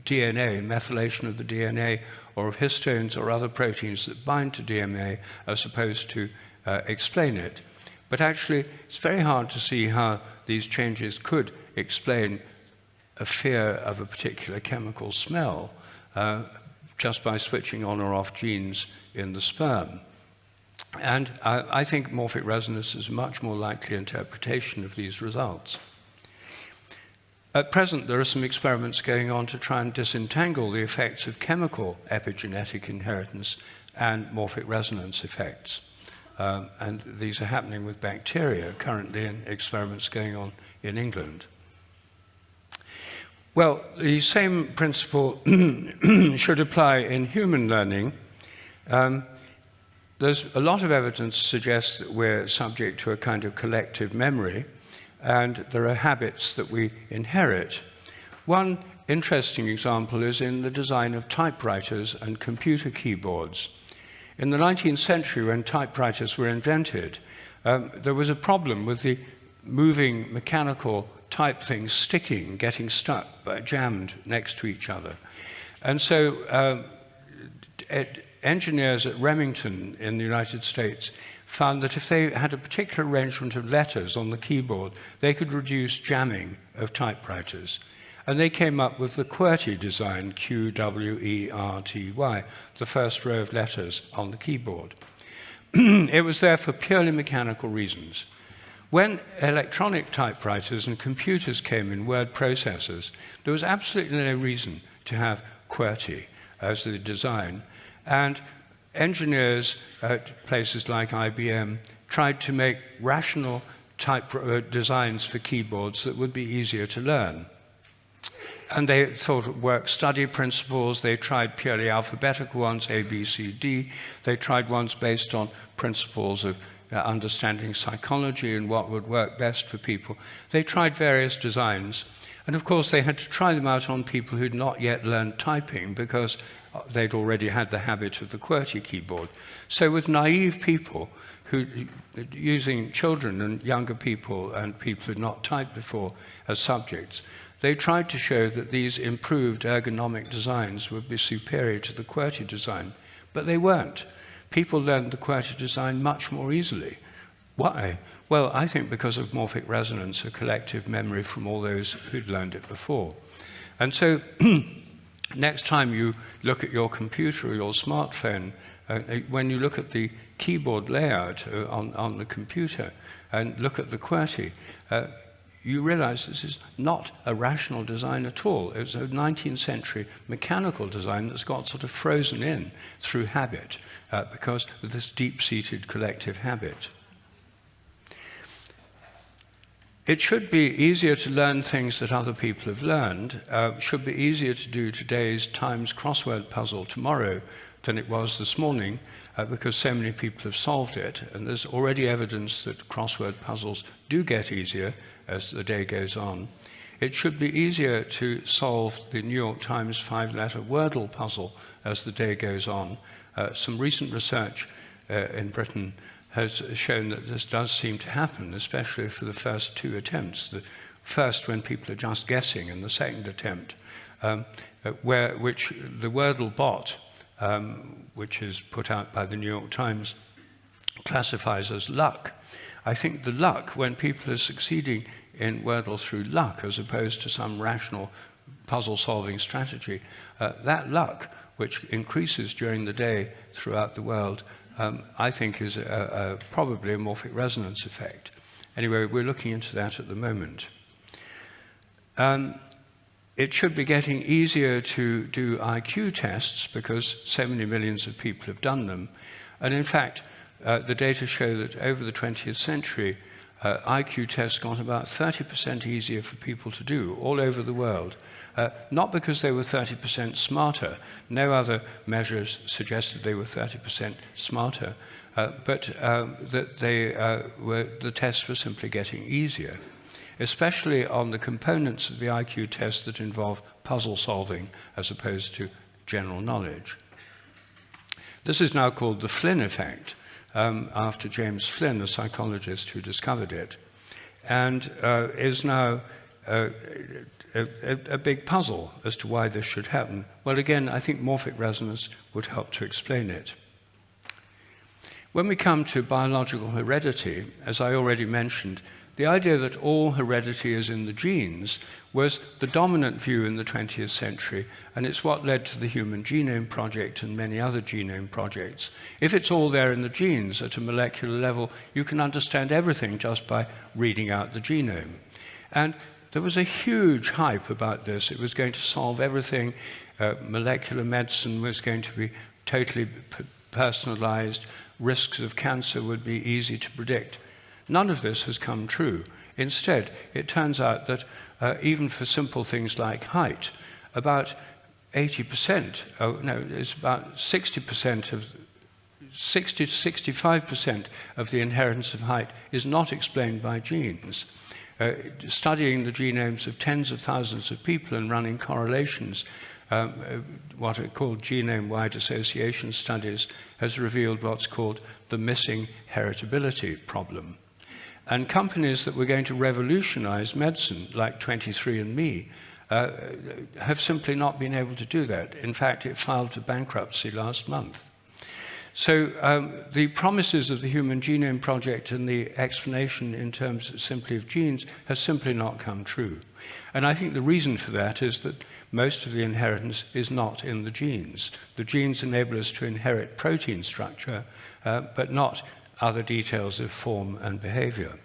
DNA, methylation of the DNA, or of histones or other proteins that bind to DNA are supposed to explain it. But actually, it's very hard to see how these changes could explain a fear of a particular chemical smell just by switching on or off genes in the sperm. And I think morphic resonance is a much more likely interpretation of these results. At present, there are some experiments going on to try and disentangle the effects of chemical epigenetic inheritance and morphic resonance effects. And these are happening with bacteria currently in experiments going on in England. Well, the same principle should apply in human learning. There's a lot of evidence suggests that we're subject to a kind of collective memory, and there are habits that we inherit. One interesting example is in the design of typewriters and computer keyboards. In the 19th century, when typewriters were invented, there was a problem with the moving mechanical type things sticking, getting stuck, jammed next to each other. And so engineers at Remington in the United States found that if they had a particular arrangement of letters on the keyboard, they could reduce jamming of typewriters. And they came up with the QWERTY design, Q-W-E-R-T-Y, the first row of letters on the keyboard. It was there for purely mechanical reasons. When electronic typewriters and computers came in, word processors, there was absolutely no reason to have QWERTY as the design. And engineers at places like IBM tried to make rational type designs for keyboards that would be easier to learn. And they thought of work-study principles. They tried purely alphabetical ones, A, B, C, D. They tried ones based on principles of understanding psychology and what would work best for people. They tried various designs. And of course, they had to try them out on people who'd not yet learned typing because they'd already had the habit of the QWERTY keyboard. So with naive people, using children and younger people and people who'd not typed before as subjects, they tried to show that these improved ergonomic designs would be superior to the QWERTY design, but they weren't. People learned the QWERTY design much more easily. Why? Well, I think because of morphic resonance, a collective memory from all those who'd learned it before. And so next time you look at your computer or your smartphone, when you look at the keyboard layout on the computer and look at the QWERTY, you realize this is not a rational design at all. It was a 19th century mechanical design that's got sort of frozen in through habit because of this deep-seated collective habit. It should be easier to learn things that other people have learned. Should be easier to do today's Times crossword puzzle tomorrow than it was this morning because so many people have solved it. And there's already evidence that crossword puzzles do get easier as the day goes on. It should be easier to solve the New York Times 5-letter Wordle puzzle as the day goes on. Some recent research in Britain has shown that this does seem to happen, especially for the first 2 attempts. The first when people are just guessing, and the second attempt, which the Wordle bot, which is put out by the New York Times, classifies as luck. I think the luck, when people are succeeding in Wordle through luck as opposed to some rational puzzle-solving strategy, that luck, which increases during the day throughout the world, I think is probably a morphic resonance effect. Anyway, we're looking into that at the moment. It should be getting easier to do IQ tests because so many millions of people have done them. And in fact, the data show that over the 20th century, IQ tests got about 30% easier for people to do all over the world. Not because they were 30% smarter. No other measures suggested they were 30% smarter, but that the tests were simply getting easier, especially on the components of the IQ test that involve puzzle solving as opposed to general knowledge. This is now called the Flynn effect, after James Flynn, a psychologist who discovered it, and is now a big puzzle as to why this should happen. Well, again, I think morphic resonance would help to explain it. When we come to biological heredity, as I already mentioned, the idea that all heredity is in the genes was the dominant view in the 20th century, and it's what led to the Human Genome Project and many other genome projects. If it's all there in the genes at a molecular level, you can understand everything just by reading out the genome. And there was a huge hype about this. It was going to solve everything. Molecular medicine was going to be totally personalized. Risks of cancer would be easy to predict. None of this has come true. Instead, it turns out that even for simple things like height. About 80%, it's about 60% of 60 to 65% of the inheritance of height is not explained by genes. Studying the genomes of tens of thousands of people and running correlations, what are called genome-wide association studies, has revealed what's called the missing heritability problem. And companies that were going to revolutionize medicine, like 23andMe, have simply not been able to do that. In fact, it filed for bankruptcy last month. So the promises of the Human Genome Project and the explanation in terms simply of genes has simply not come true. And I think the reason for that is that most of the inheritance is not in the genes. The genes enable us to inherit protein structure, but not other details of form and behavior.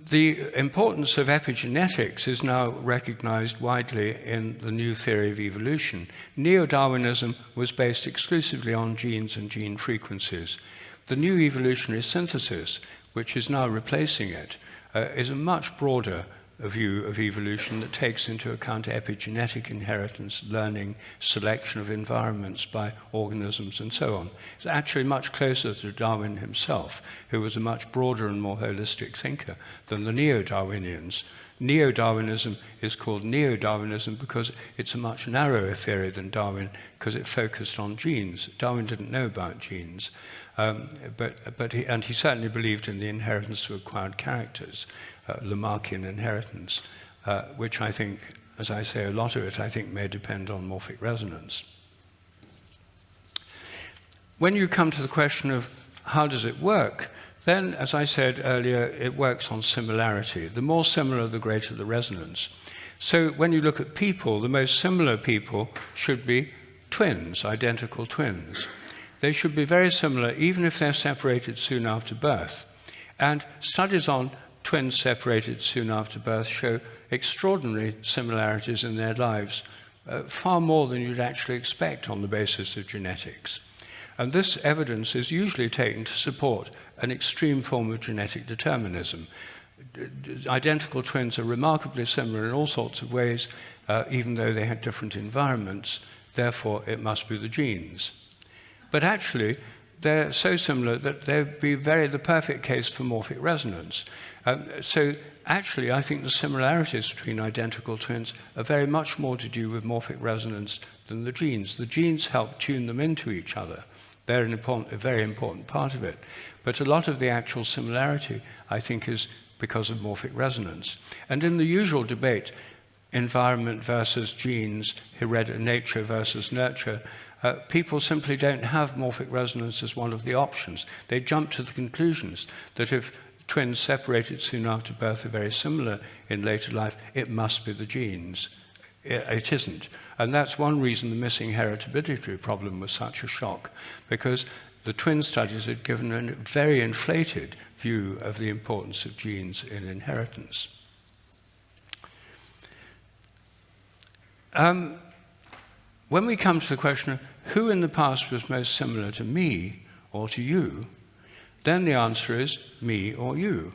The importance of epigenetics is now recognized widely in the new theory of evolution. Neo-Darwinism was based exclusively on genes and gene frequencies. The new evolutionary synthesis, which is now replacing it, is a much broader view of evolution that takes into account epigenetic inheritance, learning, selection of environments by organisms, and so on. It's actually much closer to Darwin himself, who was a much broader and more holistic thinker than the neo-Darwinians. Neo-Darwinism is called neo-Darwinism because it's a much narrower theory than Darwin, because it focused on genes. Darwin didn't know about genes, but he certainly believed in the inheritance of acquired characters. Lamarckian inheritance, which I think, as I say, a lot of it I think may depend on morphic resonance. When you come to the question of how does it work, then, as I said earlier, it works on similarity. The more similar, the greater the resonance. So when you look at people, the most similar people should be twins, identical twins. They should be very similar even if they're separated soon after birth. And studies on twins separated soon after birth show extraordinary similarities in their lives, far more than you'd actually expect on the basis of genetics. And this evidence is usually taken to support an extreme form of genetic determinism. Identical twins are remarkably similar in all sorts of ways, even though they had different environments, therefore it must be the genes. But actually, they're so similar that they'd be the perfect case for morphic resonance. So actually, I think the similarities between identical twins are very much more to do with morphic resonance than the genes. The genes help tune them into each other. They're a very important part of it. But a lot of the actual similarity, I think, is because of morphic resonance. And in the usual debate, environment versus genes, nature versus nurture, people simply don't have morphic resonance as one of the options. They jump to the conclusions that if twins separated soon after birth are very similar in later life, it must be the genes. It isn't. And that's one reason the missing heritability problem was such a shock, because the twin studies had given a very inflated view of the importance of genes in inheritance. When we come to the question of who in the past was most similar to me or to you, then the answer is me or you.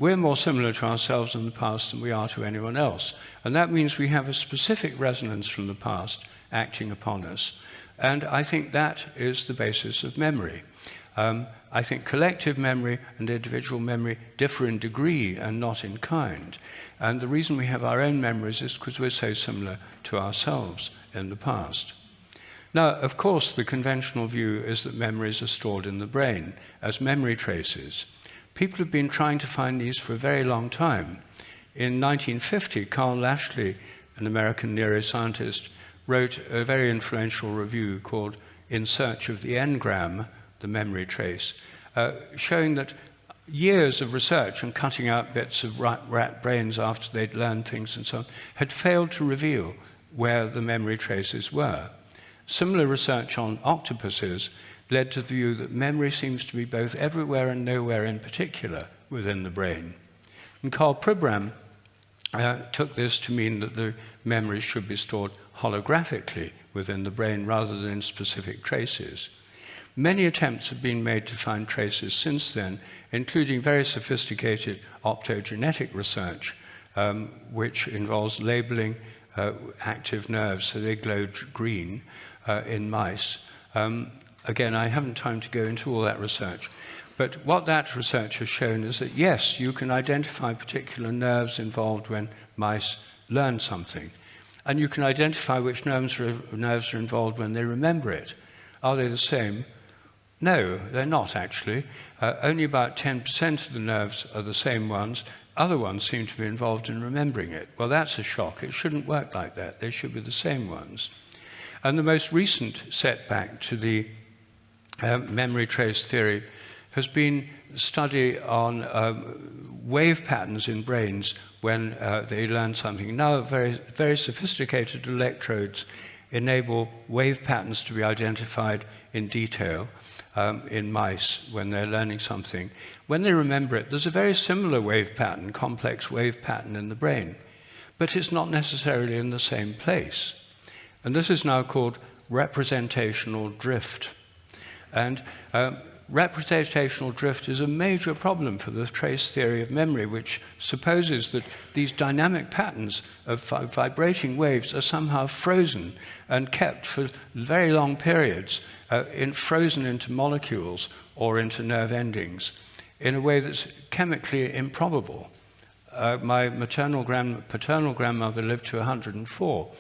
We're more similar to ourselves in the past than we are to anyone else. And that means we have a specific resonance from the past acting upon us. And I think that is the basis of memory. I think collective memory and individual memory differ in degree and not in kind. And the reason we have our own memories is because we're so similar to ourselves in the past. Now, of course, the conventional view is that memories are stored in the brain as memory traces. People have been trying to find these for a very long time. In 1950, Carl Lashley, an American neuroscientist, wrote a very influential review called In Search of the Engram, the memory trace, showing that years of research and cutting out bits of rat brains after they'd learned things and so on had failed to reveal where the memory traces were. Similar research on octopuses led to the view that memory seems to be both everywhere and nowhere in particular within the brain. And Carl Pribram took this to mean that the memories should be stored holographically within the brain rather than in specific traces. Many attempts have been made to find traces since then, including very sophisticated optogenetic research, which involves labeling active nerves so they glow green in mice. Again, I haven't time to go into all that research, but what that research has shown is that yes, you can identify particular nerves involved when mice learn something, and you can identify which nerves are involved when they remember it. Are they the same? No, they're not actually. Only about 10% of the nerves are the same ones. Other ones seem to be involved in remembering it. Well, that's a shock. It shouldn't work like that. They should be the same ones. And the most recent setback to the memory trace theory has been study on wave patterns in brains when they learn something. Now, very, very sophisticated electrodes enable wave patterns to be identified in detail in mice when they're learning something. When they remember it, there's a very similar wave pattern, complex wave pattern in the brain, but it's not necessarily in the same place. And this is now called representational drift. And representational drift is a major problem for the trace theory of memory, which supposes that these dynamic patterns of vibrating waves are somehow frozen and kept for very long periods, frozen into molecules or into nerve endings in a way that's chemically improbable. My paternal grandmother lived to 104.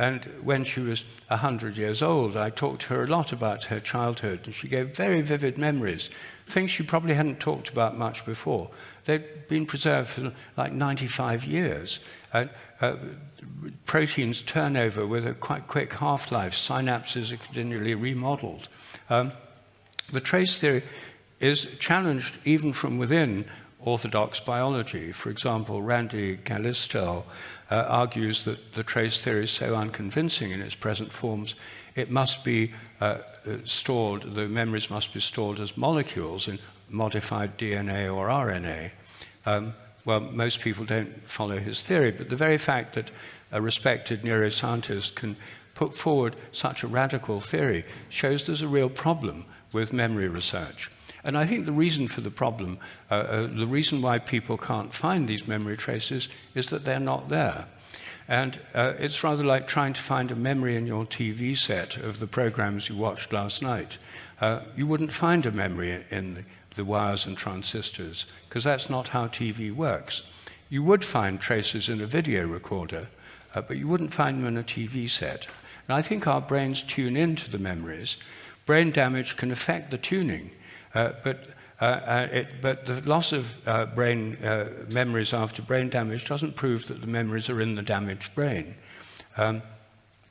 And when she was 100 years old, I talked to her a lot about her childhood, and she gave very vivid memories, things she probably hadn't talked about much before. They'd been preserved for like 95 years. Proteins turn over with a quite quick half-life. Synapses are continually remodeled. The trace theory is challenged even from within orthodox biology. For example, Randy Galistel argues that the trace theory is so unconvincing in its present forms, it must be stored, the memories must be stored as molecules in modified DNA or RNA. Well, most people don't follow his theory, but the very fact that a respected neuroscientist can put forward such a radical theory shows there's a real problem with memory research. And I think the reason for the problem, the reason why people can't find these memory traces is that they're not there. And it's rather like trying to find a memory in your TV set of the programs you watched last night. You wouldn't find a memory in the wires and transistors, because that's not how TV works. You would find traces in a video recorder, but you wouldn't find them in a TV set. And I think our brains tune into the memories. Brain damage can affect the tuning. But the loss of brain memories after brain damage doesn't prove that the memories are in the damaged brain.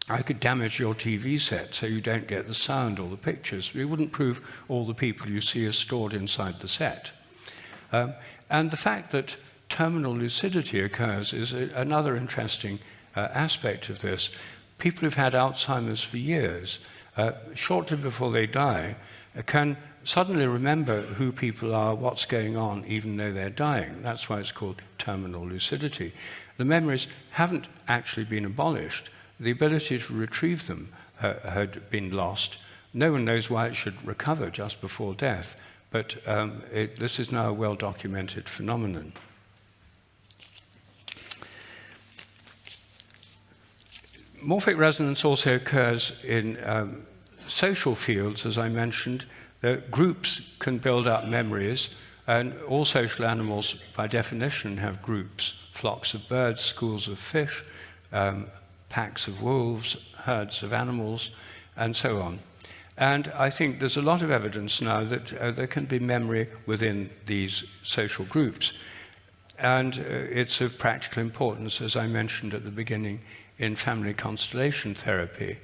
I could damage your TV set so you don't get the sound or the pictures, but it wouldn't prove all the people you see are stored inside the set. And the fact that terminal lucidity occurs is another interesting aspect of this. People who've had Alzheimer's for years, shortly before they die, can suddenly remember who people are, what's going on, even though they're dying. That's why it's called terminal lucidity. The memories haven't actually been abolished. The ability to retrieve them had been lost. No one knows why it should recover just before death, but this is now a well-documented phenomenon. Morphic resonance also occurs in social fields, as I mentioned. Groups can build up memories, and all social animals, by definition, have groups. Flocks of birds, schools of fish, packs of wolves, herds of animals, and so on. And I think there's a lot of evidence now that there can be memory within these social groups. And it's of practical importance, as I mentioned at the beginning, in family constellation therapy,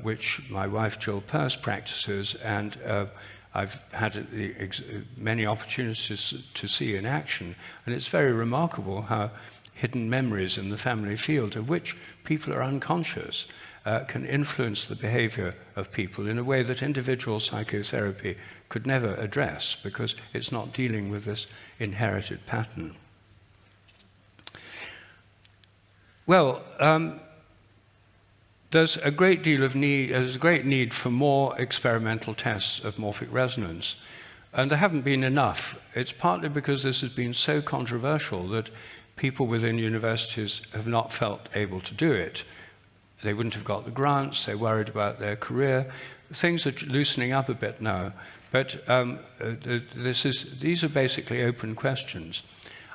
which my wife Jill Peirce practices, and I've had many opportunities to see in action. And it's very remarkable how hidden memories in the family field, of which people are unconscious, can influence the behavior of people in a way that individual psychotherapy could never address, because it's not dealing with this inherited pattern. there's a great deal of need, there's a great need for more experimental tests of morphic resonance. And there haven't been enough. It's partly because this has been so controversial that people within universities have not felt able to do it. They wouldn't have got the grants, they're worried about their career. Things are loosening up a bit now, but these are basically open questions.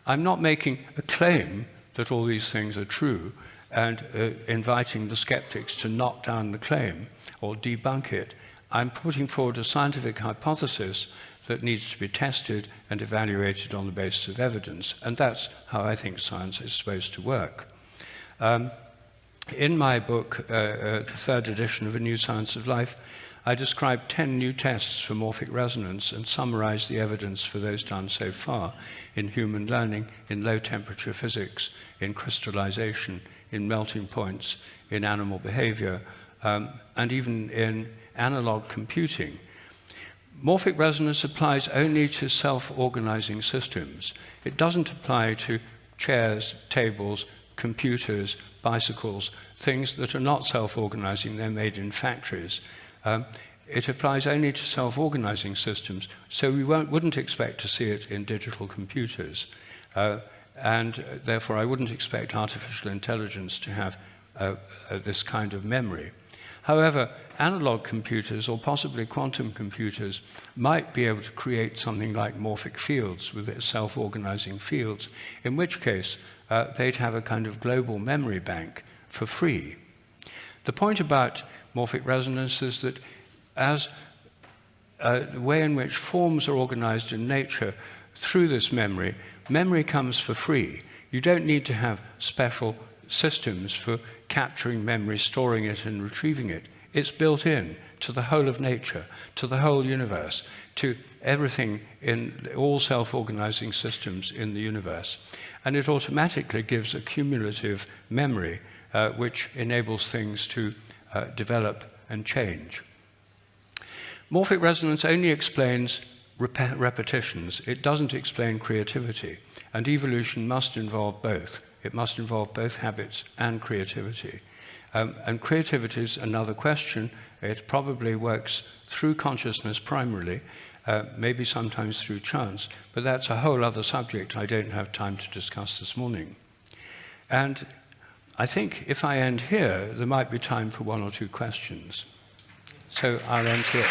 I'm not making a claim that all these things are true and inviting the skeptics to knock down the claim or debunk it. I'm putting forward a scientific hypothesis that needs to be tested and evaluated on the basis of evidence, and that's how I think science is supposed to work. In my book, the third edition of A New Science of Life, I described 10 new tests for morphic resonance and summarized the evidence for those done so far in human learning, in low temperature physics, in crystallization, in melting points, in animal behavior, and even in analog computing. Morphic resonance applies only to self-organizing systems. It doesn't apply to chairs, tables, computers, bicycles, things that are not self-organizing, they're made in factories. It applies only to self-organizing systems, so we wouldn't expect to see it in digital computers. And therefore, I wouldn't expect artificial intelligence to have this kind of memory. However, analog computers, or possibly quantum computers, might be able to create something like morphic fields with its self-organizing fields, in which case they'd have a kind of global memory bank for free. The point about morphic resonance is that as the way in which forms are organized in nature through this memory, memory comes for free. You don't need to have special systems for capturing memory, storing it, and retrieving it. It's built in to the whole of nature, to the whole universe, to everything in all self-organizing systems in the universe. And it automatically gives a cumulative memory which enables things to develop and change. Morphic resonance only explains repetitions. It doesn't explain creativity. And evolution must involve both. It must involve both habits and creativity. And creativity is another question. It probably works through consciousness primarily, maybe sometimes through chance, but that's a whole other subject I don't have time to discuss this morning. And I think if I end here, there might be time for one or two questions. So I'll end here.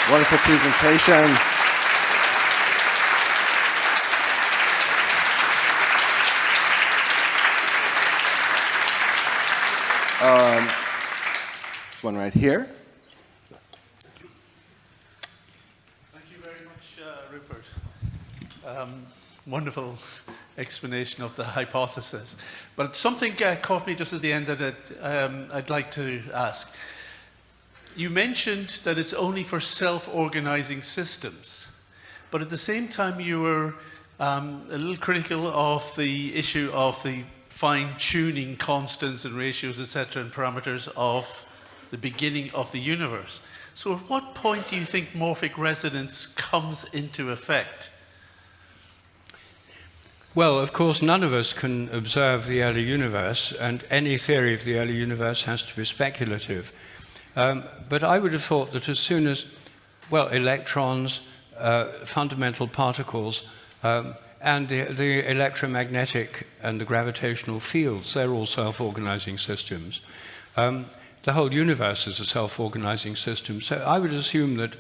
Wonderful presentation. One right here. Thank you very much, Rupert. Wonderful explanation of the hypothesis. But something caught me just at the end that I'd like to ask. You mentioned that it's only for self-organizing systems, but at the same time you were a little critical of the issue of the fine-tuning constants and ratios, etc., and parameters of the beginning of the universe. So at what point do you think morphic resonance comes into effect? Well, of course, none of us can observe the early universe, and any theory of the early universe has to be speculative. But I would have thought that as soon as, well, electrons, fundamental particles, and the electromagnetic and the gravitational fields, they're all self-organizing systems. The whole universe is a self-organizing system. So I would assume that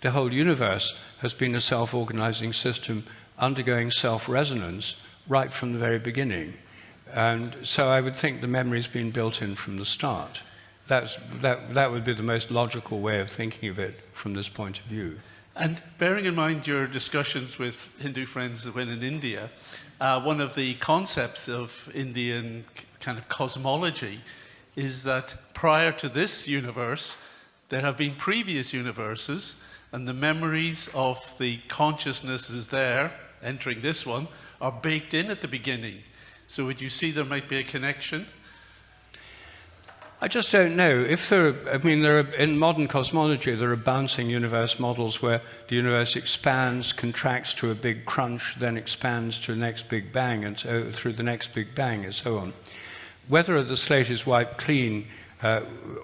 the whole universe has been a self-organizing system undergoing self-resonance right from the very beginning. And so I would think the memory's been built in from the start. That would be the most logical way of thinking of it from this point of view. And bearing in mind your discussions with Hindu friends when in India, one of the concepts of Indian kind of cosmology is that prior to this universe, there have been previous universes, and the memories of the consciousnesses there, entering this one, are baked in at the beginning. So would you see there might be a connection? I just don't know. If in modern cosmology, there are bouncing universe models where the universe expands, contracts to a big crunch, then expands to the next big bang, and so through the next big bang, and so on. Whether the slate is wiped clean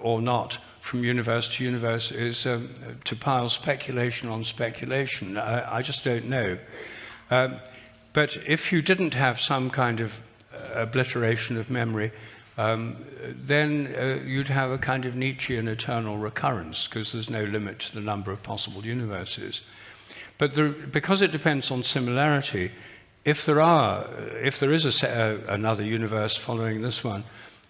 or not from universe to universe is to pile speculation on speculation. I just don't know. But if you didn't have some kind of obliteration of memory, then you'd have a kind of Nietzschean eternal recurrence, because there's no limit to the number of possible universes. But because it depends on similarity, if there is another universe following this one,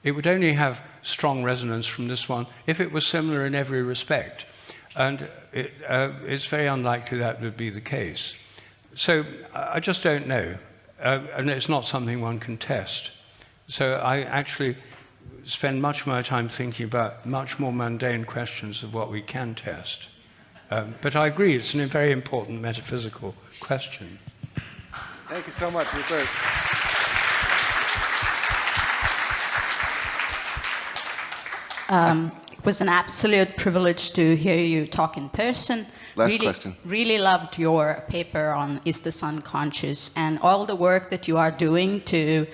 it would only have strong resonance from this one if it was similar in every respect. And it's very unlikely that would be the case. So I just don't know. And it's not something one can test. So I actually spend much more time thinking about much more mundane questions of what we can test. But I agree, it's a very important metaphysical question. Thank you so much, Rupert. It was an absolute privilege to hear you talk in person. Last question. Really loved your paper on Is the Sun Conscious, and all the work that you are doing to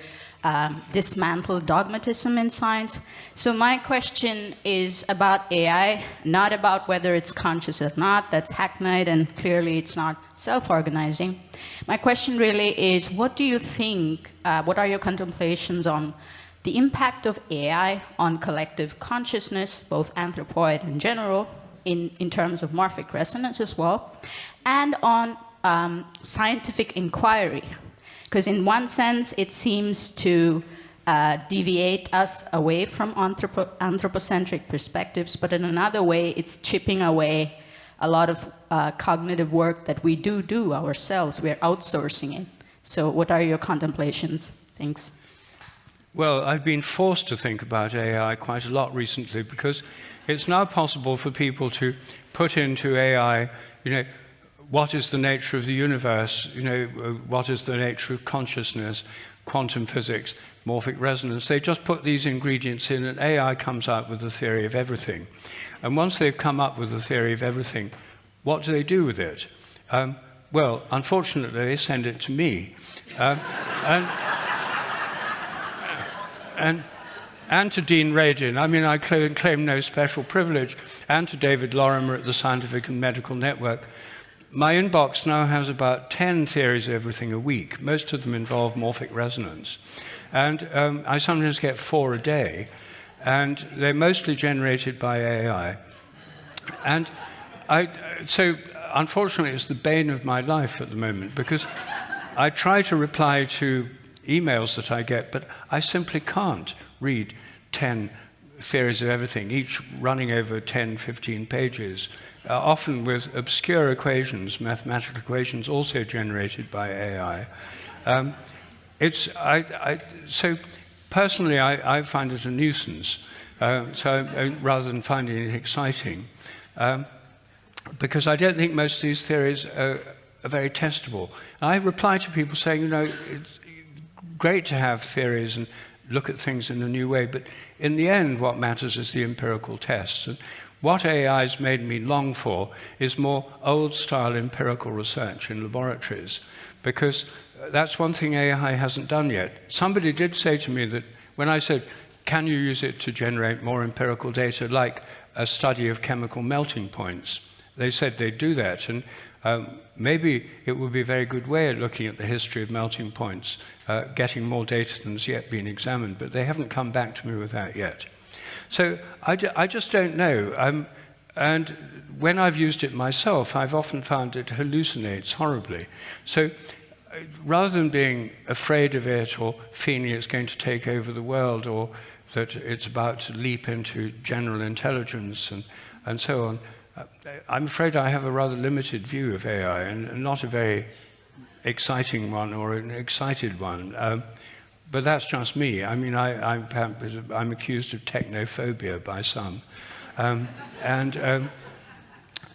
dismantle dogmatism in science. So my question is about AI, not about whether it's conscious or not. That's hackneyed, and clearly it's not self-organizing. My question really is, what do you think, what are your contemplations on the impact of AI on collective consciousness, both anthropoid and general, in terms of morphic resonance as well, and on scientific inquiry? Because in one sense, it seems to deviate us away from anthropocentric perspectives, but in another way, it's chipping away a lot of cognitive work that we do ourselves. We're outsourcing it. So what are your contemplations? Thanks. Well, I've been forced to think about AI quite a lot recently, because it's now possible for people to put into AI, what is the nature of the universe, what is the nature of consciousness, quantum physics, morphic resonance. They just put these ingredients in, and AI comes out with the theory of everything. And once they've come up with the theory of everything, what do they do with it? Well, unfortunately, they send it to me. And to Dean Radin. I mean, I claim no special privilege, and to David Lorimer at the Scientific and Medical Network. My inbox now has about 10 theories of everything a week. Most of them involve morphic resonance. And I sometimes get 4 a day, and they're mostly generated by AI. And so unfortunately, it's the bane of my life at the moment, because I try to reply to emails that I get, but I simply can't read 10 theories of everything, each running over 10, 15 pages, often with obscure equations, mathematical equations also generated by AI. So personally, I find it a nuisance, rather than finding it exciting, because I don't think most of these theories are very testable. I reply to people saying, it's great to have theories and look at things in a new way, but in the end, what matters is the empirical tests. And what AI has made me long for is more old-style empirical research in laboratories, because that's one thing AI hasn't done yet. Somebody did say to me that when I said, can you use it to generate more empirical data, like a study of chemical melting points? They said they'd do that, and maybe it would be a very good way of looking at the history of melting points, getting more data than has yet been examined, but they haven't come back to me with that yet. So I just don't know. And when I've used it myself, I've often found it hallucinates horribly. So rather than being afraid of it or feeling it's going to take over the world, or that it's about to leap into general intelligence and so on, I'm afraid I have a rather limited view of AI, and not a very exciting one or an excited one. But that's just me. I mean, I'm accused of technophobia by some.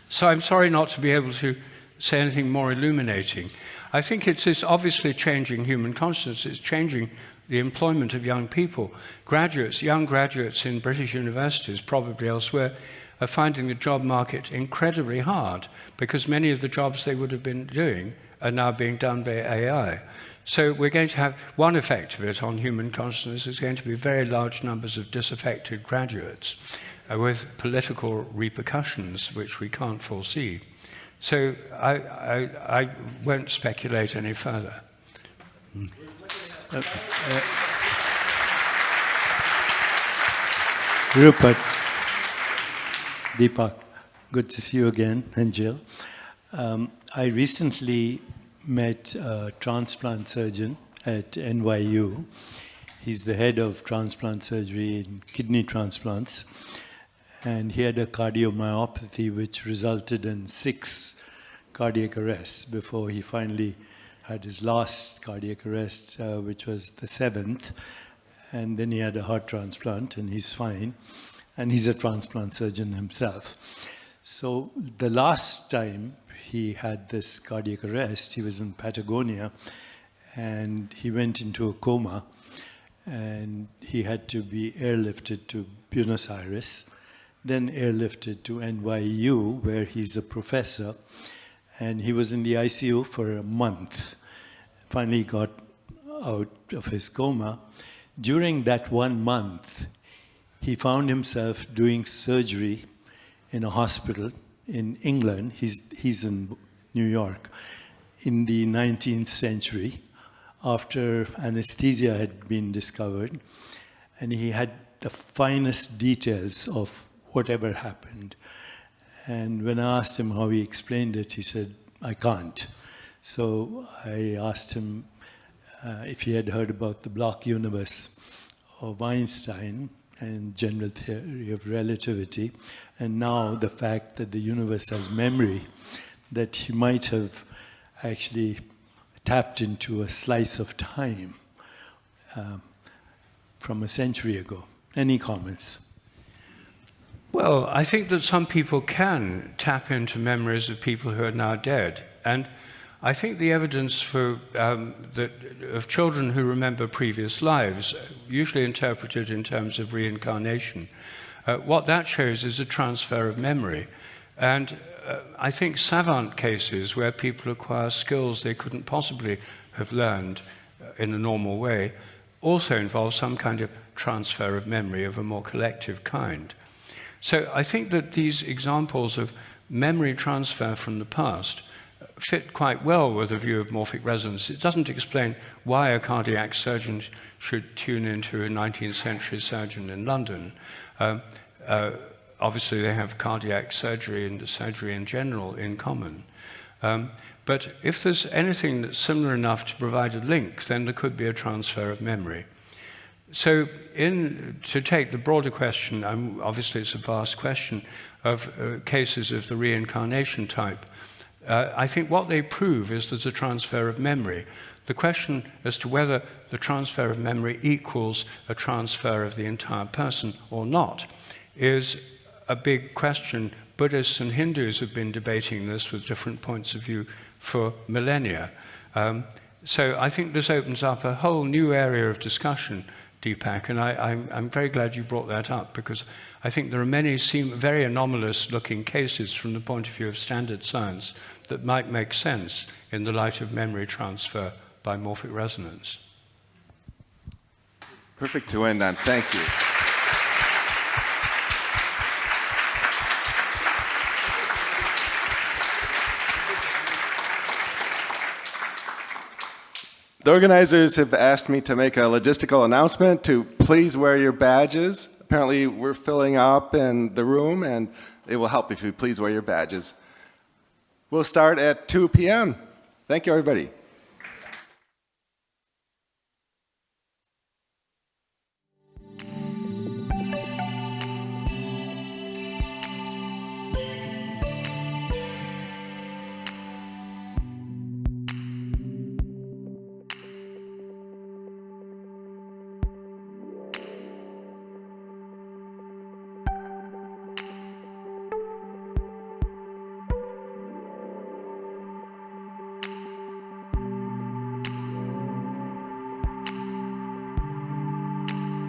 So I'm sorry not to be able to say anything more illuminating. I think it's obviously changing human consciousness. It's changing the employment of young people. Graduates, young graduates in British universities, probably elsewhere, are finding the job market incredibly hard because many of the jobs they would have been doing are now being done by AI. So we're going to have one effect of it on human consciousness is going to be very large numbers of disaffected graduates with political repercussions which we can't foresee. So I won't speculate any further. Rupert, Deepak, good to see you again, and Jill. I recently met a transplant surgeon at NYU. He's the head of transplant surgery in kidney transplants. And he had a cardiomyopathy which resulted in 6 cardiac arrests before he finally had his last cardiac arrest, which was the 7th. And then he had a heart transplant, and he's fine. And he's a transplant surgeon himself. So the last time he had this cardiac arrest, he was in Patagonia, and he went into a coma, and he had to be airlifted to Buenos Aires, then airlifted to NYU, where he's a professor, and he was in the ICU for a month. Finally got out of his coma. During that 1 month, he found himself doing surgery in a hospital in England. He's in New York in the 19th century after anesthesia had been discovered, and he had the finest details of whatever happened. And when I asked him how he explained it, he said, I can't. So I asked him if he had heard about the block universe of Einstein and general theory of relativity, and now the fact that the universe has memory, that he might have actually tapped into a slice of time from a century ago. Any comments? Well, I think that some people can tap into memories of people who are now dead. And I think the evidence for of children who remember previous lives, usually interpreted in terms of reincarnation, what that shows is a transfer of memory. And I think savant cases where people acquire skills they couldn't possibly have learned in a normal way also involve some kind of transfer of memory of a more collective kind. So I think that these examples of memory transfer from the past fit quite well with a view of morphic resonance. It doesn't explain why a cardiac surgeon should tune into a 19th century surgeon in London. Obviously, they have cardiac surgery and surgery in general in common. But if there's anything that's similar enough to provide a link, then there could be a transfer of memory. So to take the broader question, obviously it's a vast question, of cases of the reincarnation type, I think what they prove is there's a transfer of memory. The question as to whether the transfer of memory equals a transfer of the entire person or not is a big question. Buddhists and Hindus have been debating this with different points of view for millennia. So I think this opens up a whole new area of discussion, Deepak, and I'm very glad you brought that up, because I think there are many very anomalous-looking cases from the point of view of standard science that might make sense in the light of memory transfer by morphic resonance. Perfect to end on. Thank you. The organizers have asked me to make a logistical announcement to please wear your badges. Apparently we're filling up in the room, and it will help if you please wear your badges. We'll start at 2 p.m. Thank you, everybody.